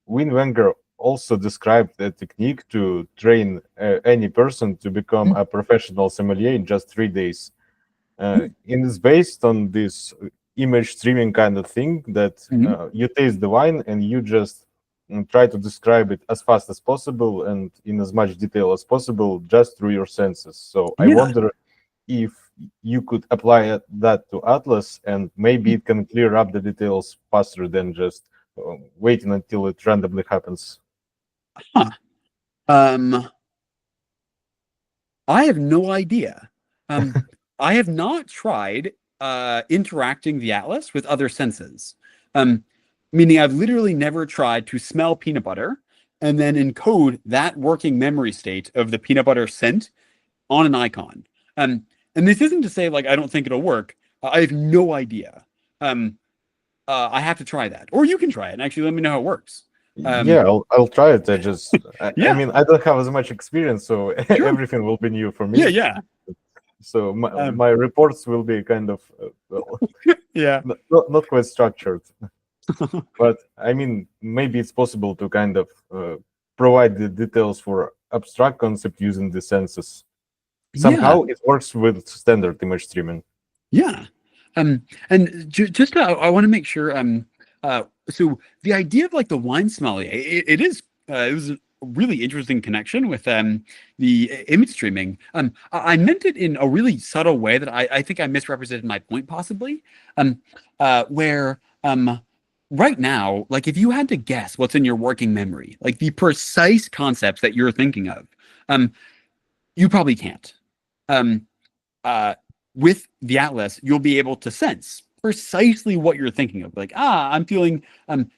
Wim Wenger also described a technique to train any person to become a professional sommelier in just 3 days. It's based on this image streaming kind of thing that you taste the wine and you just try to describe it as fast as possible and in as much detail as possible just through your senses. So I wonder if you could apply that to Atlas, and maybe it can clear up the details faster than just waiting until it randomly happens. I have no idea. I have not tried interacting the atlas with other senses. Meaning I've literally never tried to smell peanut butter and then encode that working memory state of the peanut butter scent on an icon. And this isn't to say like I don't think it'll work. I have no idea. I have to try that, or you can try it and actually let me know how it works. I'll try it. I mean, I don't have as much experience, so everything will be new for me. Yeah. So my reports will be kind of not quite structured. But I mean, maybe it's possible to kind of provide the details for abstract concept using the senses. Somehow it works with standard image streaming. And just I want to make sure. So the idea of like the wine sommelier, it was a really interesting connection with the image streaming. I meant it in a really subtle way that I think I misrepresented my point possibly. Where right now, like if you had to guess what's in your working memory, like the precise concepts that you're thinking of, you probably can't. With the atlas, you'll be able to sense precisely what you're thinking of. Like, I'm feeling,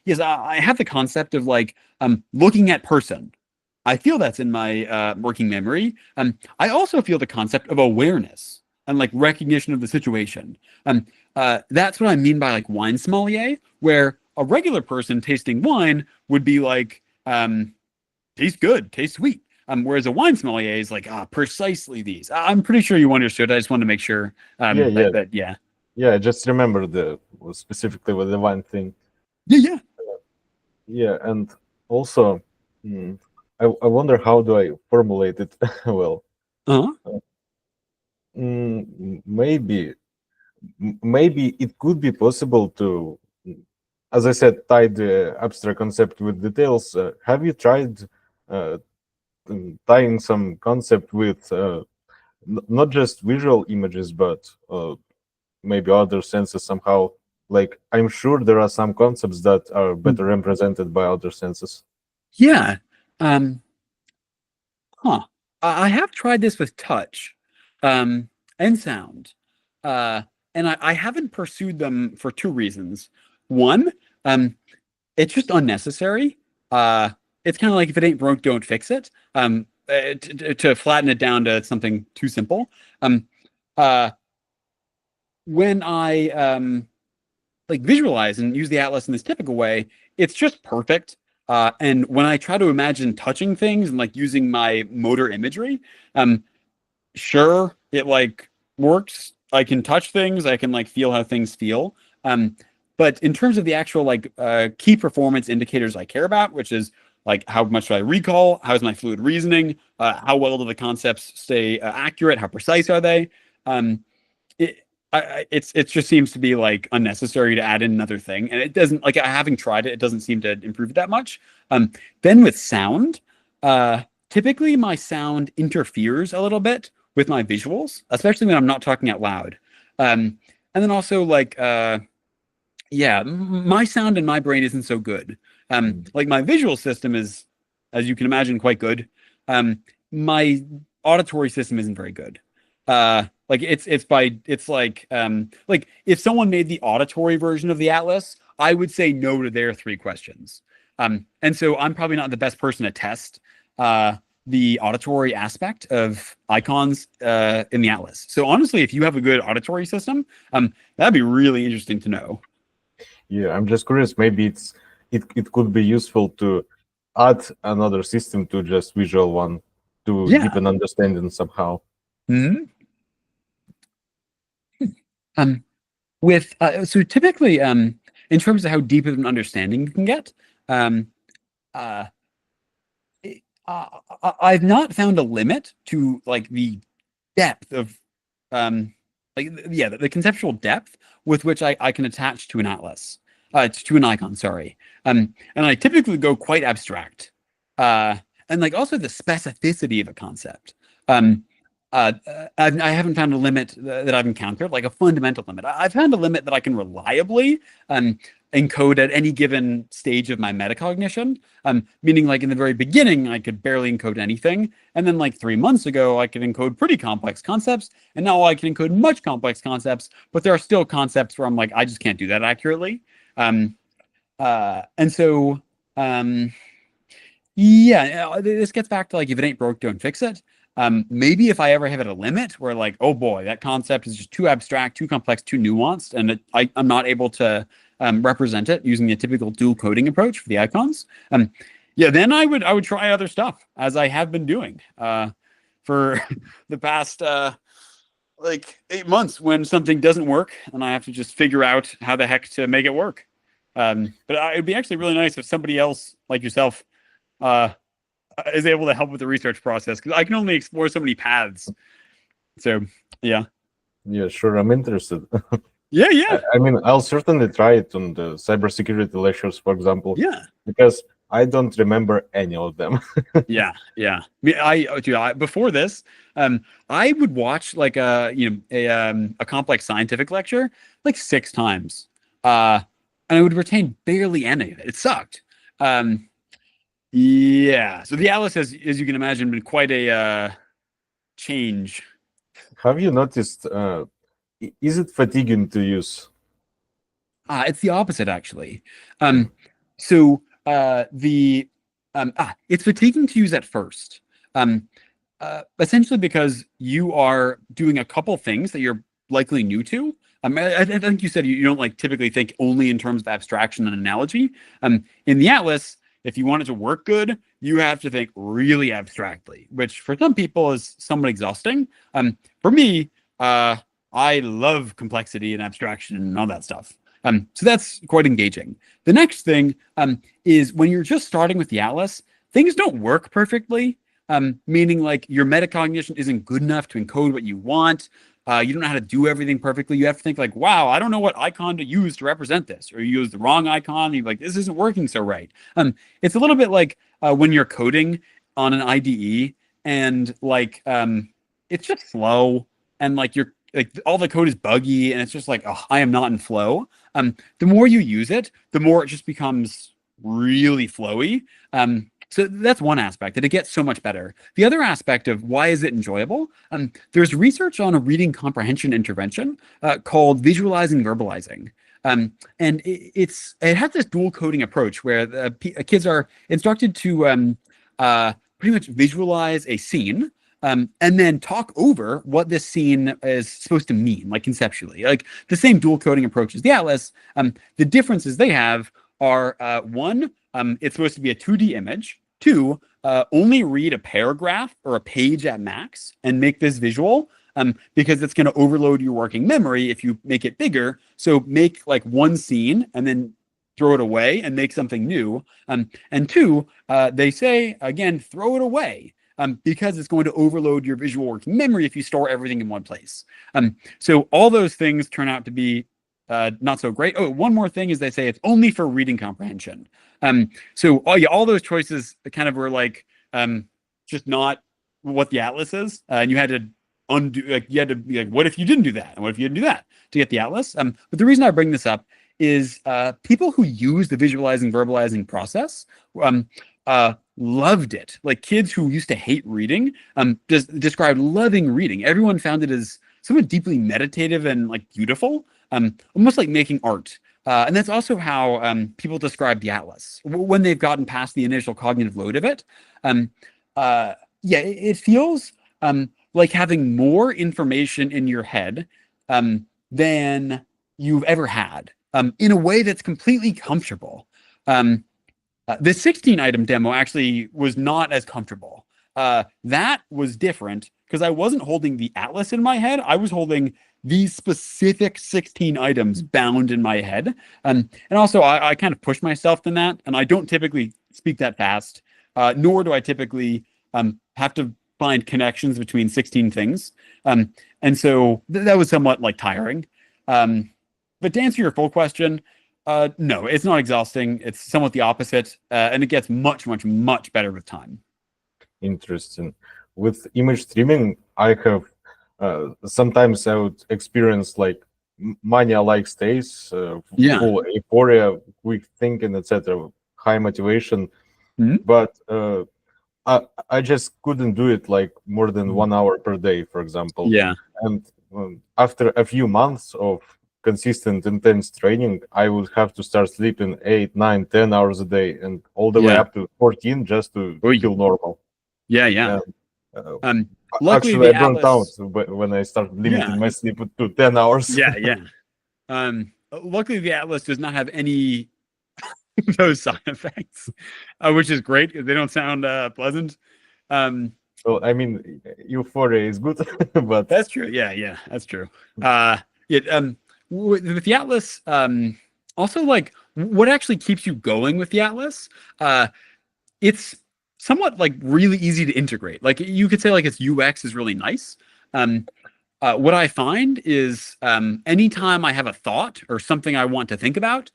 yes, I have the concept of like, looking at person. I feel that's in my working memory. I also feel the concept of awareness and like recognition of the situation. That's what I mean by like wine sommelier, where a regular person tasting wine would be like, tastes good, tastes sweet. Whereas a wine sommelier is like, precisely these. I'm pretty sure you understood. I just wanted to make sure. Yeah, I just remember specifically with the wine thing. Yeah, and also, I wonder how do I formulate it well. Maybe it could be possible to, as I said, tie the abstract concept with details. Have you tried tying some concept with not just visual images, but maybe other senses somehow? Like, I'm sure there are some concepts that are better represented by other senses. I have tried this with touch and sound. And I haven't pursued them for two reasons. One, it's just unnecessary. It's kind of like if it ain't broke, don't fix it. To flatten it down to something too simple. When I like visualize and use the atlas in this typical way, it's just perfect. And when I try to imagine touching things and like using my motor imagery, sure, it like works. I can touch things. I can like feel how things feel. But in terms of the actual like key performance indicators I care about, which is like how much do I recall, how's my fluid reasoning, how well do the concepts stay accurate, how precise are they? It it just seems to be like unnecessary to add in another thing, and it doesn't like having tried it, it doesn't seem to improve that much. Then with sound, typically my sound interferes a little bit with my visuals, especially when I'm not talking out loud. And then also like yeah, my sound in my brain isn't so good. Like my visual system is, as you can imagine, quite good. My auditory system isn't very good. Like it's like if someone made the auditory version of the Atlas, I would say no to their three questions. And so I'm probably not the best person to test the auditory aspect of icons in the Atlas. So honestly, if you have a good auditory system, that'd be really interesting to know. Yeah, I'm just curious. Maybe it could be useful to add another system to just visual one to Yeah. deepen understanding somehow. Mhm. With so typically in terms of how deep of an understanding you can get, um, uh, I've not found a limit to like the depth of like yeah the conceptual depth with which I can attach to an atlas to an icon, sorry. And I typically go quite abstract, uh and like also the specificity of a concept. um I haven't found a limit that I've encountered, like a fundamental limit. I've found a limit that I can reliably encode at any given stage of my metacognition. Meaning like in the very beginning, I could barely encode anything. And then like 3 months ago, I could encode pretty complex concepts. And now I can encode much complex concepts, but there are still concepts where I'm like, I just can't do that accurately. And so, um, yeah, this gets back to like, if it ain't broke, don't fix it. Maybe if I ever have it a limit where like, oh boy, that concept is just too abstract, too complex, too nuanced, and I'm not able to represent it using the typical dual coding approach for the icons. Yeah, then I would try other stuff, as I have been doing for the past like 8 months, when something doesn't work and I have to just figure out how the heck to make it work. But it'd be actually really nice if somebody else like yourself uh, is able to help with the research process, because I can only explore so many paths. So yeah, Yeah, sure. I'm interested. yeah, yeah, I mean, I'll certainly try it on the cybersecurity lectures, for example, yeah, because I don't remember any of them. yeah, yeah. Before this, I would watch like a complex scientific lecture like 6 times, and I would retain barely any of it. It sucked. Um, yeah. So the Atlas has, as you can imagine, been quite a change. Have you noticed? Is it fatiguing to use? It's the opposite, actually. So the it's fatiguing to use at first. Essentially because you are doing a couple things that you're likely new to. I think you said you don't like typically think only in terms of abstraction and analogy. In the Atlas, if you want it to work good, you have to think really abstractly, which for some people is somewhat exhausting. For me, I love complexity and abstraction and all that stuff. So that's quite engaging. The next thing is when you're just starting with the Atlas, things don't work perfectly. Meaning like your metacognition isn't good enough to encode what you want. You don't know how to do everything perfectly. You have to think like, wow, I don't know what icon to use to represent this, or you use the wrong icon. You're like, this isn't working so right. It's a little bit like when you're coding on an IDE and like it's just slow, and like you're like all the code is buggy and it's just like, oh, I am not in flow. The more you use it, the more it just becomes really flowy. So that's one aspect, that it gets so much better. The other aspect of why is it enjoyable? There's research on a reading comprehension intervention called visualizing verbalizing. And it has this dual coding approach where the kids are instructed to pretty much visualize a scene, and then talk over what this scene is supposed to mean, like conceptually, like the same dual coding approach as the Atlas. The differences they have are one, it's supposed to be a 2D image. Two, only read a paragraph or a page at max and make this visual. because it's going to overload your working memory if you make it bigger. So make like one scene and then throw it away and make something new. And two, they say, again, throw it away. Because it's going to overload your visual working memory if you store everything in one place. So all those things turn out to be not so great. Oh, one more thing is they say it's only for reading comprehension. So all those choices kind of were like just not what the atlas is, and you had to undo. Like you had to be like, what if you didn't do that, and what if you didn't do that to get the atlas? But the reason I bring this up is people who use the visualizing verbalizing process loved it. Like kids who used to hate reading just described loving reading. Everyone found it as somewhat deeply meditative and like beautiful, almost like making art. And that's also how people describe the atlas when they've gotten past the initial cognitive load of it. It feels like having more information in your head than you've ever had in a way that's completely comfortable. The 16 item demo actually was not as comfortable. That was different because I wasn't holding the atlas in my head. I was holding these specific 16 items bound in my head. And also, I kind of push myself in that. And I don't typically speak that fast, nor do I typically have to find connections between 16 things. And so that was somewhat like tiring. But to answer your full question, no, it's not exhausting. It's somewhat the opposite, and it gets much, much, much better with time. Interesting. With image streaming, I have sometimes I would experience like mania-like states, full euphoria, quick thinking, etc., high motivation. Mm-hmm. But I just couldn't do it like more than 1 hour per day, for example. Yeah. And after a few months of consistent intense training, I would have to start sleeping 8, 9, 10 hours a day, and all the way up to 14 just to feel normal. Yeah. Luckily, actually, the I burnt atlas, out when I started limiting my sleep to 10 hours. Yeah. Luckily, the atlas does not have any of those side effects, which is great because they don't sound pleasant. Well, I mean, euphoria is good, but that's true. Yeah, that's true. With the atlas, also like what actually keeps you going with the atlas, it's somewhat like really easy to integrate. Like you could say like its UX is really nice. What I find is anytime I have a thought or something I want to think about,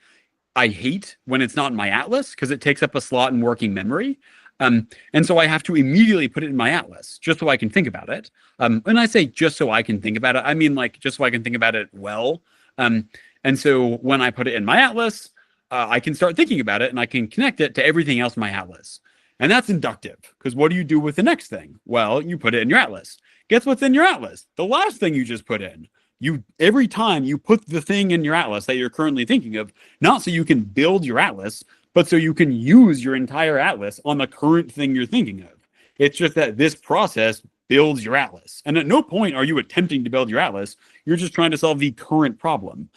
I hate when it's not in my atlas because it takes up a slot in working memory. And so I have to immediately put it in my atlas just so I can think about it. And I say just so I can think about it, I mean like just so I can think about it well. And so when I put it in my atlas, I can start thinking about it and I can connect it to everything else in my atlas. And that's inductive because what do you do with the next thing? Well, you put it in your atlas. Guess what's in your atlas? The last thing you just put in. Every time you put the thing in your atlas that you're currently thinking of, not so you can build your atlas, but so you can use your entire atlas on the current thing you're thinking of. It's just that this process builds your atlas. And at no point are you attempting to build your atlas. You're just trying to solve the current problem.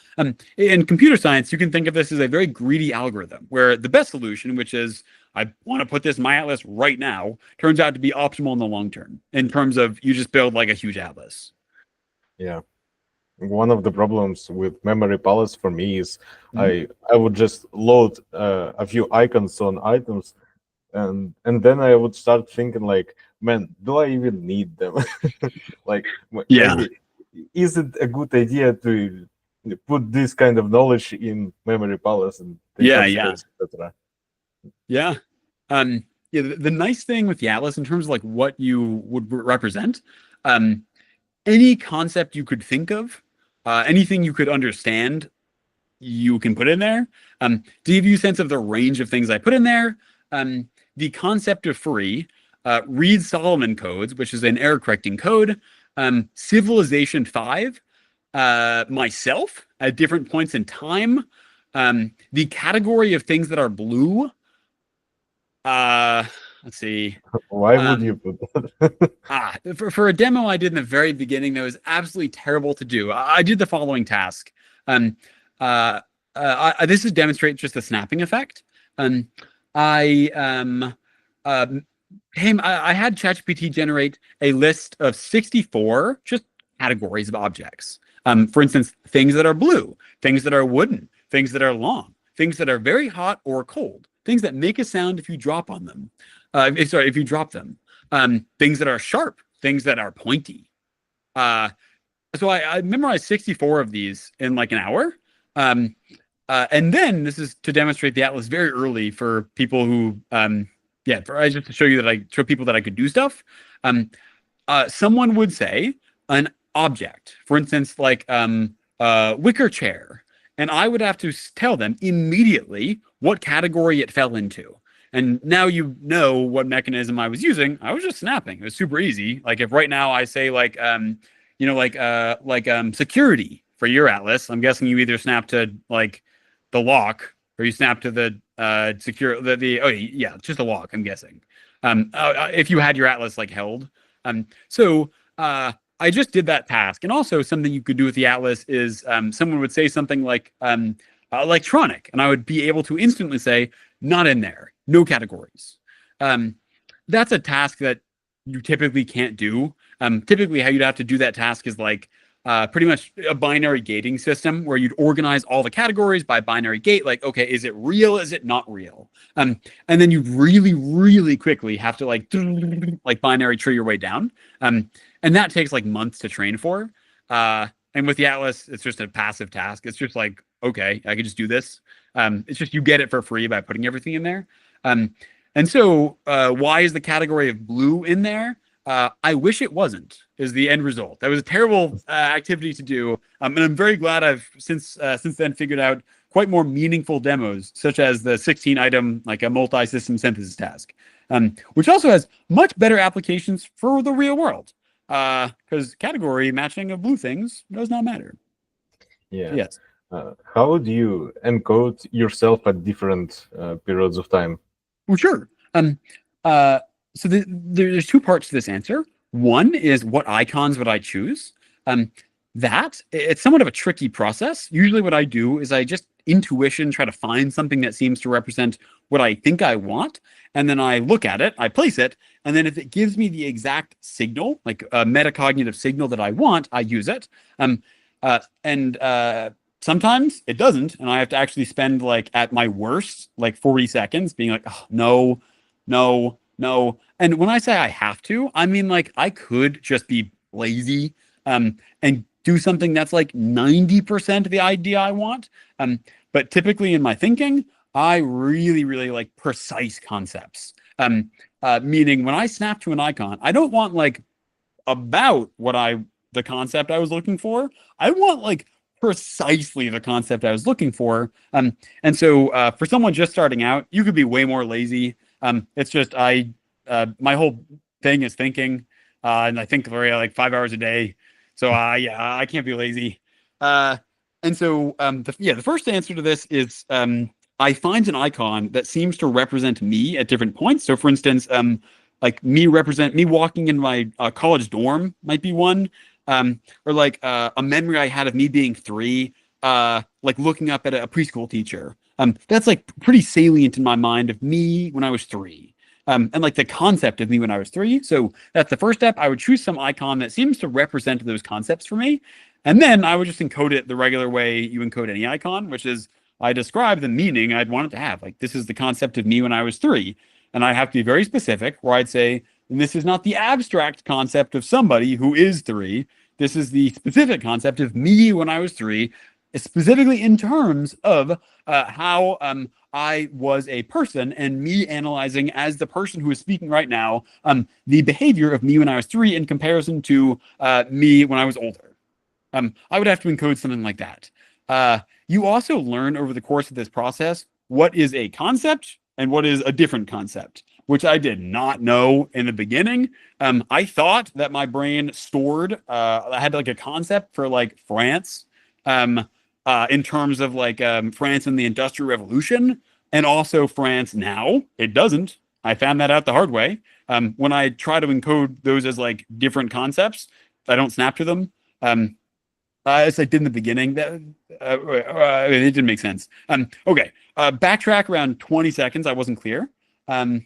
In computer science, you can think of this as a very greedy algorithm where the best solution, which is I want to put this in my atlas right now, turns out to be optimal in the long term in terms of you just build like a huge atlas. Yeah. One of the problems with Memory Palace for me is I would just load a few icons on items, and then I would start thinking like, man, do I even need them? Like, maybe, is it a good idea to put this kind of knowledge in Memory Palace and etc.? Yeah. The nice thing with the atlas in terms of like what you would represent, any concept you could think of, anything you could understand, you can put in there. To give you a sense of the range of things I put in there, the concept of free, read Solomon codes, which is an error correcting code, civilization 5, myself at different points in time, the category of things that are blue. Let's see. Why would you put that? For a demo I did in the very beginning that was absolutely terrible to do. I did the following task. This is demonstrate just the snapping effect. I had ChatGPT generate a list of 64 just categories of objects. For instance, things that are blue, things that are wooden, things that are long, things that are very hot or cold, things that make a sound if you drop on them. If you drop them. Things that are sharp, things that are pointy. Uh, so I memorized 64 of these in like an hour. And then this is to demonstrate the atlas very early for people who, just to show you that show people that I could do stuff. Someone would say an object, for instance, like wicker chair, and I would have to tell them immediately what category it fell into. And now you know what mechanism I was using. I was just snapping. It was super easy. Like if right now I say security for your atlas, I'm guessing you either snap to like the lock or you snap to the just a lock, I'm guessing. If you had your atlas like held. I just did that task. And also something you could do with the atlas is someone would say something like electronic, and I would be able to instantly say, not in there, no categories. That's a task that you typically can't do. Typically how you'd have to do that task is like pretty much a binary gating system where you'd organize all the categories by binary gate. Like, okay, is it real? Is it not real? And then you really, really quickly have to like binary tree your way down. And that takes like months to train for. And with the atlas, it's just a passive task. It's just like, okay, I can just do this. It's just you get it for free by putting everything in there. And so why is the category of blue in there? I wish it wasn't, is the end result. That was a terrible activity to do. And I'm very glad I've since then figured out quite more meaningful demos, such as the 16 item, like a multi-system synthesis task, which also has much better applications for the real world. Because category matching of blue things does not matter. Yeah. Yes. How do you encode yourself at different periods of time? Well, sure. So there's two parts to this answer. One is what icons would I choose? That it's somewhat of a tricky process. Usually what I do is I just intuition try to find something that seems to represent what I think I want. And then I look at it, I place it. And then if it gives me the exact signal, like a metacognitive signal that I want, I use it. Sometimes it doesn't. And I have to actually spend like at my worst, like 40 seconds being like, oh, no, no, no. And when I say I have to, I mean like I could just be lazy and do something that's like 90% of the idea I want. But typically in my thinking, I really, really like precise concepts. Meaning when I snap to an icon, I don't want like about the concept I was looking for. I want like precisely the concept I was looking for. And so for someone just starting out, you could be way more lazy. It's just my whole thing is thinking, and I think for like 5 hours a day. So I can't be lazy. The first answer to this is I find an icon that seems to represent me at different points. So for instance, like me walking in my college dorm might be one, or like a memory I had of me being 3, like looking up at a preschool teacher. That's like pretty salient in my mind of me when I was 3. And like the concept of me when I was 3. So that's the first step. I would choose some icon that seems to represent those concepts for me. And then I would just encode it the regular way you encode any icon, which is I describe the meaning I'd want it to have. Like, this is the concept of me when I was 3. And I have to be very specific, where I'd say, and this is not the abstract concept of somebody who is 3. This is the specific concept of me when I was 3, specifically in terms of how I was a person and me analyzing as the person who is speaking right now, the behavior of me when I was 3 in comparison to me when I was older. I would have to encode something like that. You also learn over the course of this process what is a concept and what is a different concept, which I did not know in the beginning. I thought that my brain stored, I had like a concept for like France, in terms of like France and the Industrial Revolution, and also France now. It doesn't. I found that out the hard way. When I try to encode those as like different concepts, I don't snap to them. As I did in the beginning, that it didn't make sense. Okay, backtrack around 20 seconds. I wasn't clear. But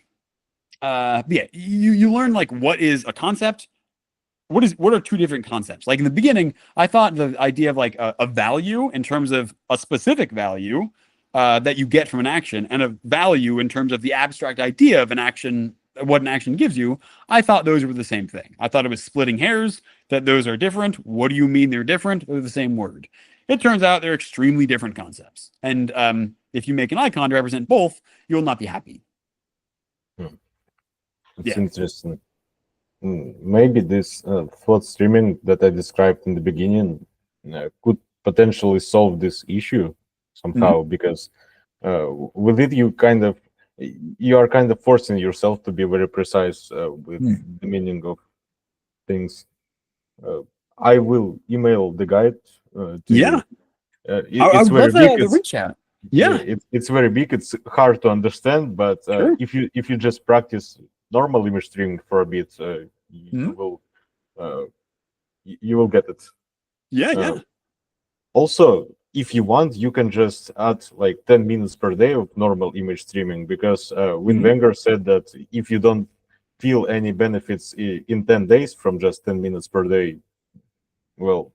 yeah, you learn like what is a concept, what are two different concepts? Like in the beginning, I thought the idea of like a value in terms of a specific value that you get from an action, and a value in terms of the abstract idea of an action, what an action gives you. I thought those were the same thing. I thought it was splitting hairs, that those are different. What do you mean they're different? They're the same word. It turns out they're extremely different concepts. And if you make an icon to represent both, you'll not be happy. It's interesting. Maybe this float streaming that I described in the beginning could potentially solve this issue somehow, because with it you are kind of forcing yourself to be very precise with the meaning of things. I will email the guide to you. I It's would very love big. the reach out. Yeah, it's very big. It's hard to understand, but Sure. if you just practice normal image streaming for a bit, you will get it. yeah. Also, if you want, you can just add like 10 minutes per day of normal image streaming, because Win Wenger said that if you don't feel any benefits in 10 days from just 10 minutes per day, well,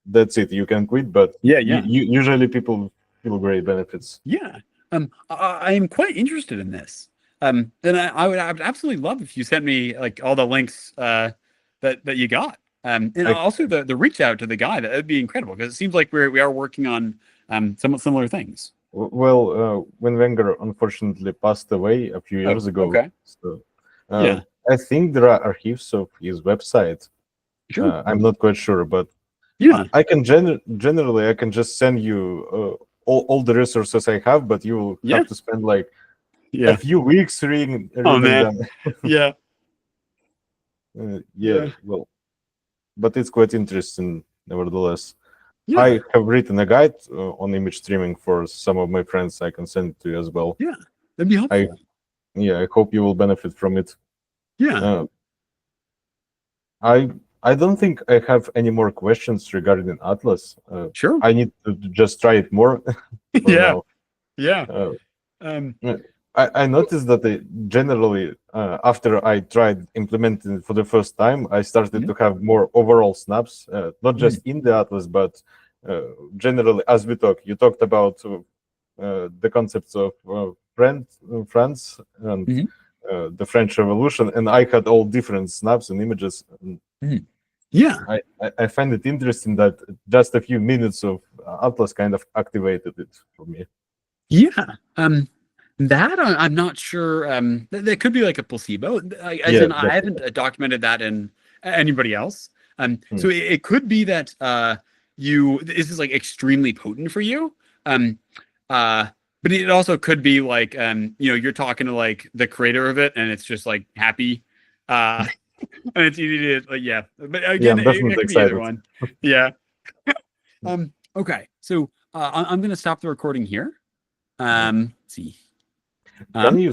that's it. You can quit, but usually people feel great benefits. Yeah. I am quite interested in this. Then I would absolutely love if you sent me like all the links that you got. And also the reach out to the guy. That would be incredible, because it seems like we are working on somewhat similar things. Well, when Wenger unfortunately passed away a few years ago, okay. So I think there are archives of his website. Sure. I'm not quite sure, but Yeah. I can generally I can just send you all the resources I have, but you will have to spend like a few weeks reading them. Yeah. Well, but it's quite interesting nevertheless. Yeah. I have written a guide on image streaming for some of my friends. I can send it to you as well. Yeah, that'd be helpful. I hope you will benefit from it. Yeah. I don't think I have any more questions regarding Atlas. Sure. I need to just try it more. Yeah. I noticed that generally, after I tried implementing it for the first time, I started to have more overall snaps, not just in the Atlas, but generally as we talk. You talked about the concepts of France and the French Revolution, and I had all different snaps and images. Yeah. I find it interesting that just a few minutes of Atlas kind of activated it for me. Yeah. That I'm not sure. That could be like a placebo. I haven't documented that in anybody else. So it could be that this is like extremely potent for you. But it also could be like you're talking to like the creator of it, and it's just like happy. And it's easy to But again, I'm definitely it could excited. be either one. Yeah. Okay. So I'm gonna stop the recording here. Let's see. Can you